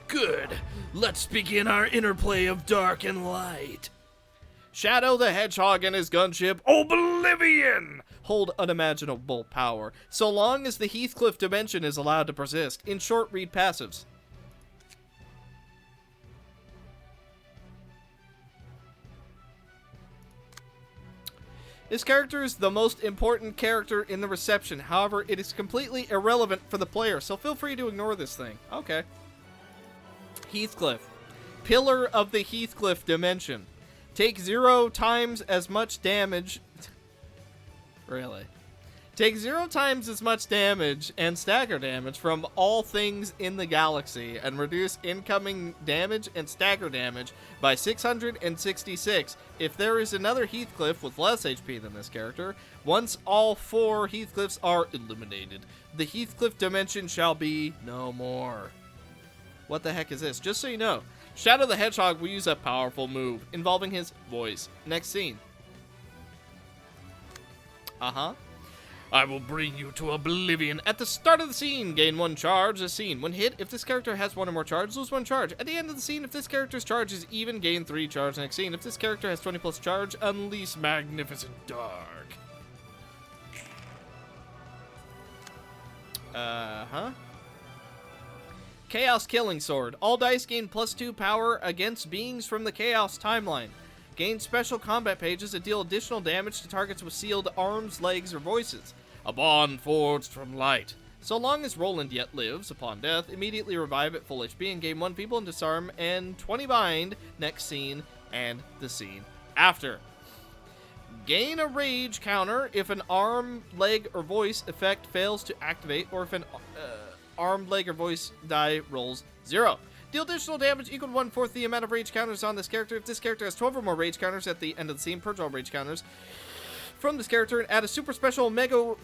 Good. Let's begin our interplay of dark and light. Shadow the Hedgehog and his gunship Oblivion! hold unimaginable power, so long as the Heathcliff dimension is allowed to persist. In short, read passives. This character is the most important character in the reception. However, it is completely irrelevant for the player, so feel free to ignore this thing. Okay. Heathcliff. Pillar of the Heathcliff dimension. Take 0 times as much damage. Really? Take 0 times as much damage and stagger damage from all things in the galaxy and reduce incoming damage and stagger damage by 666 if there is another Heathcliff with less HP than this character. Once all 4 Heathcliffs are eliminated, the Heathcliff dimension shall be no more. What the heck is this? Just so you know, Shadow the Hedgehog will use a powerful move involving his voice. Next scene. Uh-huh. I will bring you to oblivion. At the start of the scene, gain 1 charge a scene. When hit, if this character has 1 or more charge, lose 1 charge. At the end of the scene, if this character's charge is even, gain 3 charge next scene. If this character has 20 plus charge, unleash Magnificent Dark. Uh-huh. Chaos Killing Sword. All dice gain +2 power against beings from the Chaos timeline. Gain special combat pages that deal additional damage to targets with sealed arms, legs, or voices. A bond forged from light. So long as Roland yet lives, upon death, immediately revive at full HP and gain 1 people and disarm and 20 bind next scene and the scene after. Gain a rage counter if an arm, leg, or voice effect fails to activate, or if an arm, leg, or voice die rolls 0. Deal additional damage equal to 1/4 the amount of rage counters on this character. If this character has 12 or more rage counters at the end of the scene, purge all rage counters from this character and add a super special mega...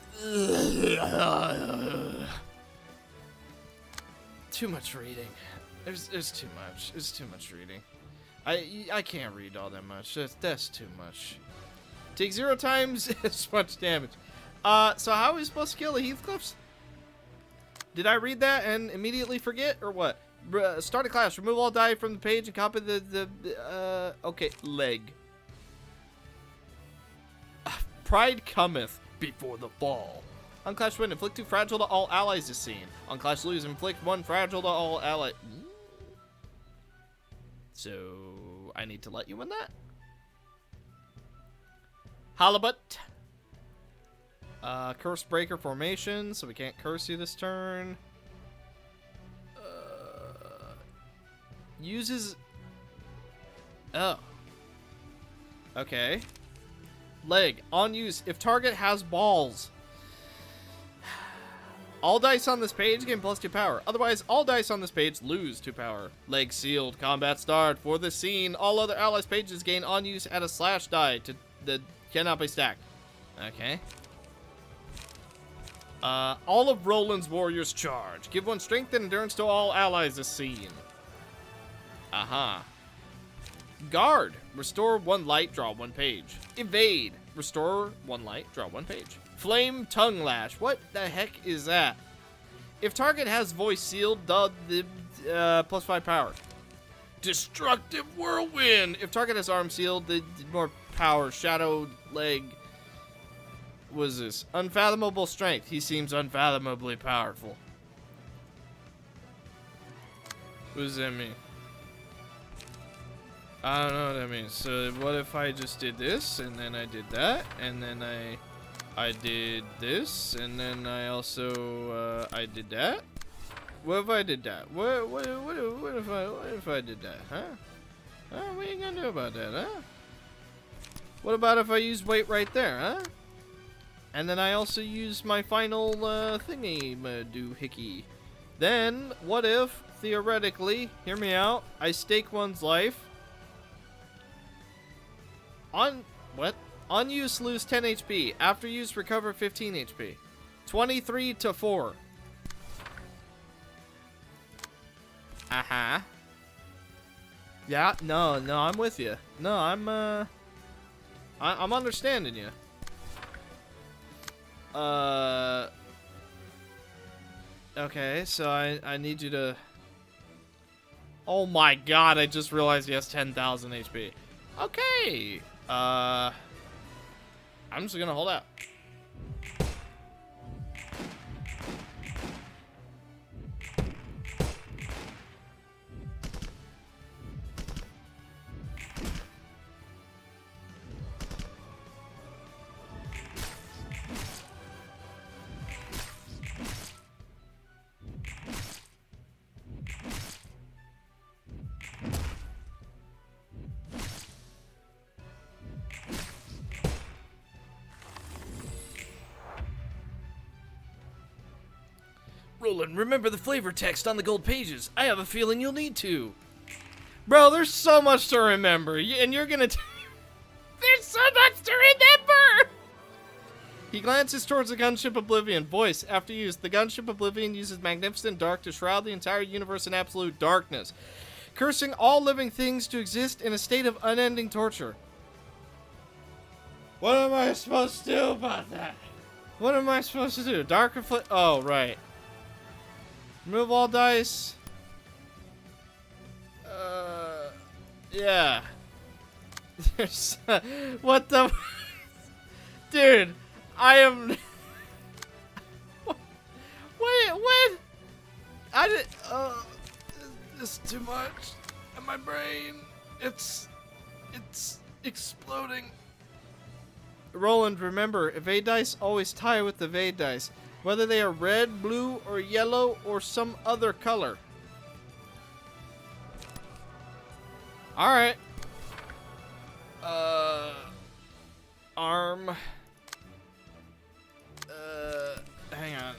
Too much reading. There's too much. There's too much reading. I can't read all that much. That's too much. Take 0 times as much damage. So how are we supposed to kill the Heathcliffs? Did I read that and immediately forget, or what? Start a class. Remove all die from the page and copy okay, leg. Pride cometh before the fall. On Clash win, inflict 2 fragile to all allies this scene. On Clash lose, inflict 1 fragile to all allies. So, I need to let you win that? Halibut. Curse Breaker formation, so we can't curse you this turn. Uses... Oh. Okay. Leg. On use. If target has balls. All dice on this page gain +2 power. Otherwise, all dice on this page lose 2 power. Leg sealed. Combat start. For the scene, all other allies' pages gain on use at a slash die that cannot be stacked. Okay. All of Roland's warriors charge. Give 1 strength and endurance to all allies this scene. Aha. Guard. Restore 1 light, draw 1 page. Evade. Restore 1 light, draw 1 page. Flame Tongue Lash. What the heck is that? If target has voice sealed, +5 power. Destructive Whirlwind. If target has arm sealed, the more power. Shadow leg. What is this? Unfathomable strength. He seems unfathomably powerful. What does that mean? I don't know what that means. So what if I just did this, and then I did that, and then I did this, and then I also I did that? What if I did that? What if I did that? Huh? What are you gonna do about that? Huh? What about if I use weight right there? Huh? And then I also use my final thingy doohickey. Then what if theoretically, hear me out, I stake one's life. On use, lose 10 HP. After use, recover 15 HP. 23 to 4. Uh-huh. Yeah, no, I'm with you. No, I'm understanding you. Okay, so I need you to... Oh my god, I just realized he has 10,000 HP. Okay. I'm just gonna hold out. Roland, remember the flavor text on the gold pages. I have a feeling you'll need to. Bro, there's so much to remember, and you're gonna... There's so much to remember! He glances towards the gunship Oblivion. Voice, after use, the gunship Oblivion uses magnificent dark to shroud the entire universe in absolute darkness, cursing all living things to exist in a state of unending torture. What am I supposed to do about that? What am I supposed to do? Dark reflect... Oh, right. Remove all dice. Yeah. There's... what the... Dude, I am... Wait, what? I did... this is too much. And my brain... It's exploding. Roland, remember, evade dice always tie with evade dice, whether they are red, blue, or yellow, or some other color. Alright. Arm. Hang on.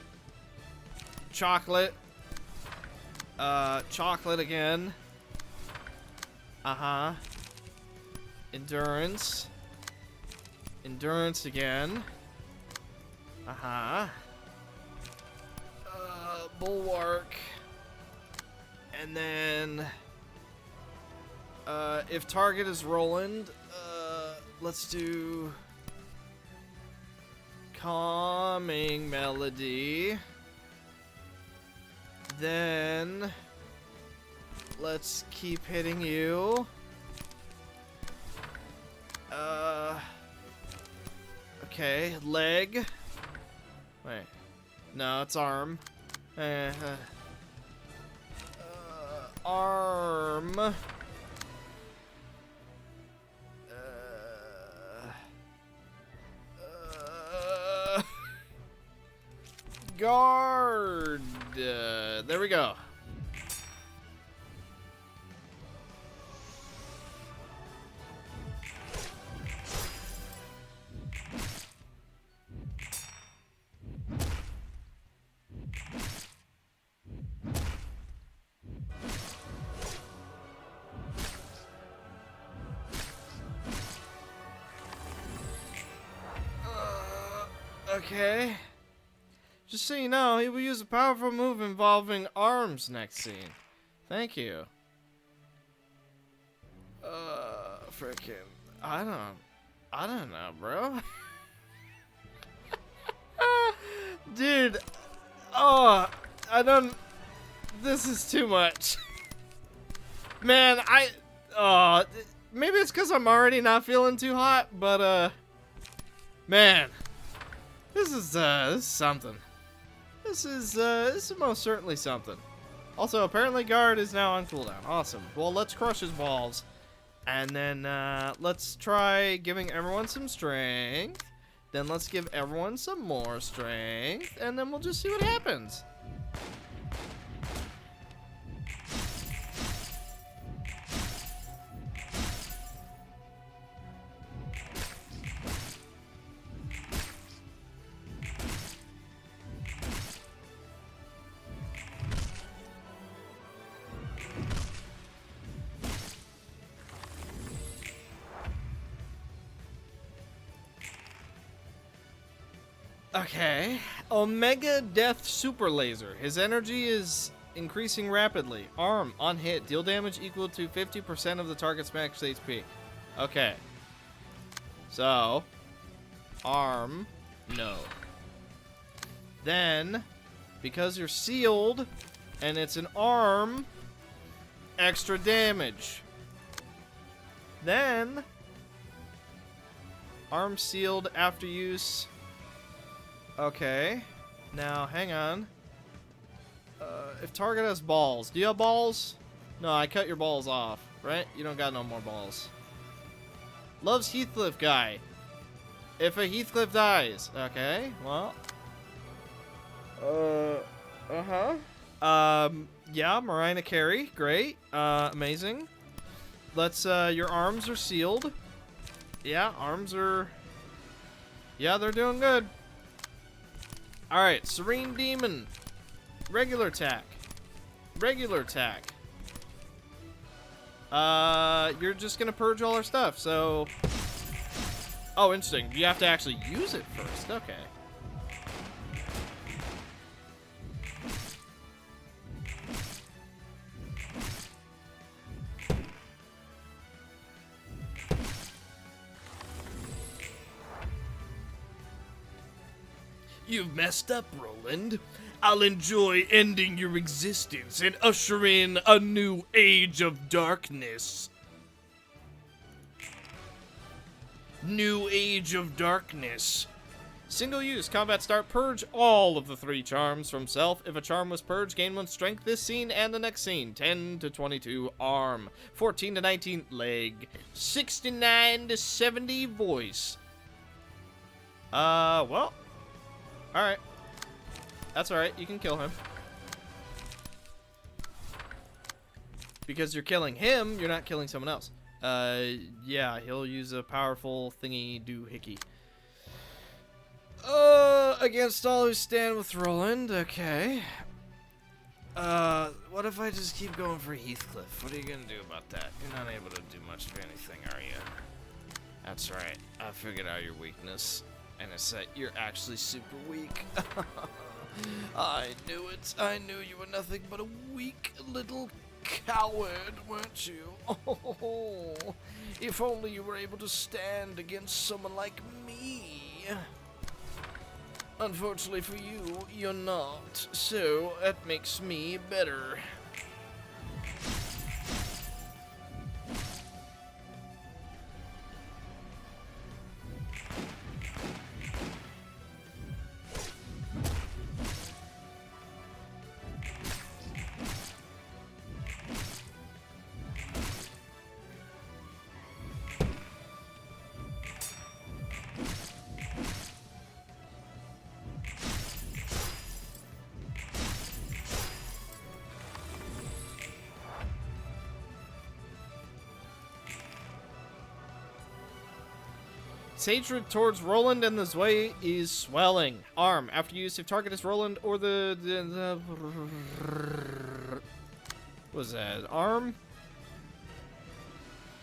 Chocolate. Chocolate again. Uh-huh. Endurance. Endurance again. Uh-huh. Bulwark. And then... if target is Roland, let's do... Calming Melody. Then... let's keep hitting you. Okay, leg. Wait. No, it's arm. Arm. Guard. There we go. Okay. Just so you know, he will use a powerful move involving arms next scene. Thank you. Frickin'. I don't know, bro. Dude. Oh, this is too much. Man, maybe it's because I'm already not feeling too hot, but, man, this is something. This is most certainly something. Also, apparently guard is now on cooldown. Awesome. Well, let's crush his balls. And then, let's try giving everyone some strength. Then let's give everyone some more strength. And then we'll just see what happens. Okay. Omega Death Super Laser. His energy is increasing rapidly. Arm, on hit, deal damage equal to 50% of the target's max HP. Okay. So, arm, no. Then, because you're sealed, and it's an arm, extra damage. Then, arm sealed after use. Okay. Now, hang on. If target has balls. Do you have balls? No, I cut your balls off, right? You don't got no more balls. Loves Heathcliff guy. If a Heathcliff dies. Okay, well. Yeah, Marina carry. Great. Amazing. Let's, your arms are sealed. Yeah, arms are... Yeah, they're doing good. Alright, Serene Demon. Regular attack. Regular attack. You're just gonna purge all our stuff, so... Oh, interesting. You have to actually use it first. Okay. You've messed up, Roland. I'll enjoy ending your existence and usher in a new age of darkness. New age of darkness. Single use. Combat start. Purge all of the 3 charms from self. If a charm was purged, gain 1 strength this scene and the next scene. 10 to 22 arm. 14 to 19 leg. 69 to 70 voice. Well. Alright. That's alright. You can kill him. Because you're killing him, you're not killing someone else. Yeah, he'll use a powerful thingy doohickey. Against all who stand with Roland. Okay. What if I just keep going for Heathcliff? What are you gonna do about that? You're not able to do much of anything, are you? That's right. I figured out your weakness. And it's that you're actually super weak. I knew it. I knew you were nothing but a weak little coward, weren't you? Oh, if only you were able to stand against someone like me. Unfortunately for you, you're not. So, that makes me better. Its hatred towards Roland and the Zwei is swelling. Arm. After use, if target is Roland or the what was that? Arm?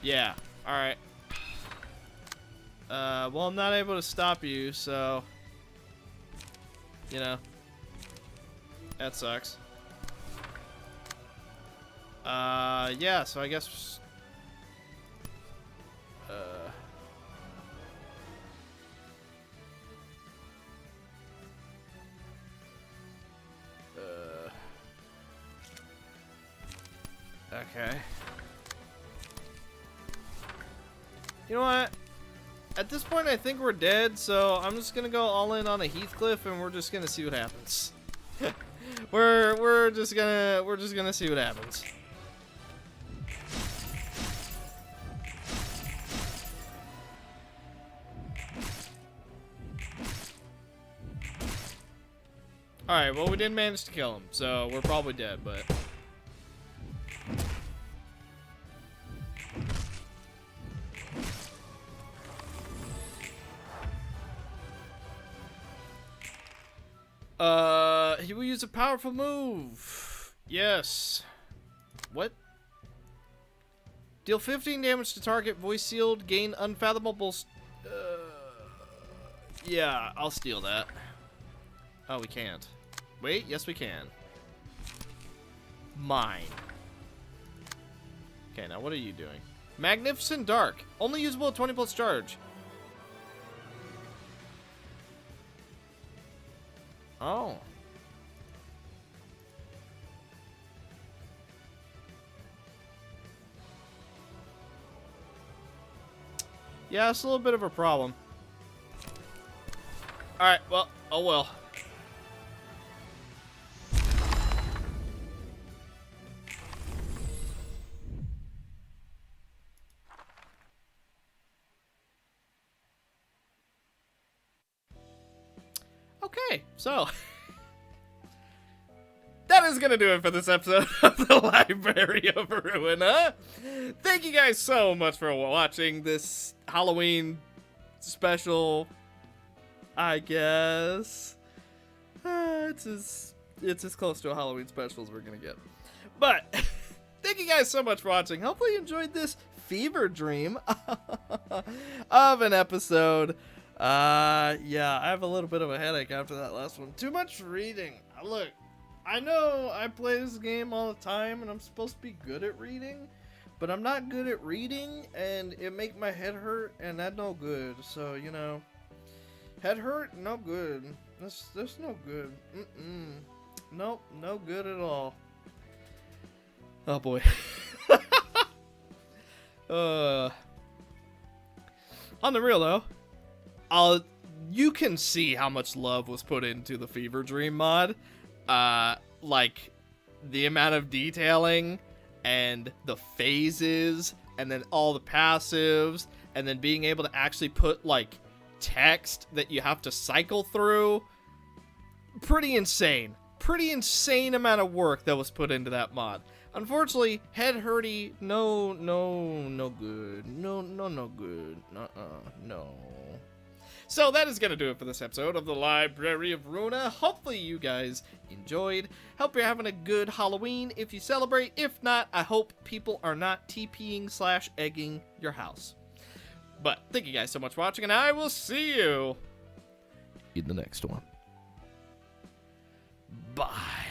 Yeah. Alright. Well, I'm not able to stop you, so... You know. That sucks. Yeah, so I guess... Okay. You know what? At this point, I think we're dead, so I'm just gonna go all in on a Heathcliff, and we're just gonna see what happens. we're just gonna see what happens. Alright, well, we didn't manage to kill him, so we're probably dead, but... He will use a powerful move. Yes. What? Deal 15 damage to target, voice sealed, gain unfathomable... yeah, I'll steal that. Oh, we can't. Wait, yes we can. Mine. Okay, now what are you doing? Magnificent Dark. Only usable at 20 plus charge. Oh. Yeah, it's a little bit of a problem. Alright, well, oh well. Okay, so that is gonna do it for this episode of the Library of Ruina. Thank you guys so much for watching this Halloween special, I guess. It's as close to a Halloween special as we're gonna get. But thank you guys so much for watching. Hopefully you enjoyed this fever dream of an episode. Yeah, I have a little bit of a headache after that last one. Too much reading. Look, I know I play this game all the time and I'm supposed to be good at reading, but I'm not good at reading and it make my head hurt and that's no good. So, you know, head hurt, no good. That's no good. Nope, no good at all. Oh boy. On the real though, you can see how much love was put into the Fever Dream mod. Like, the amount of detailing, and the phases, and then all the passives, and then being able to actually put, like, text that you have to cycle through. Pretty insane. Pretty insane amount of work that was put into that mod. Unfortunately, head hurty, no good. No good. No. So that is going to do it for this episode of the Library of Ruina. Hopefully you guys enjoyed. Hope you're having a good Halloween if you celebrate. If not, I hope people are not TPing/egging your house. But thank you guys so much for watching, and I will see you in the next one. Bye.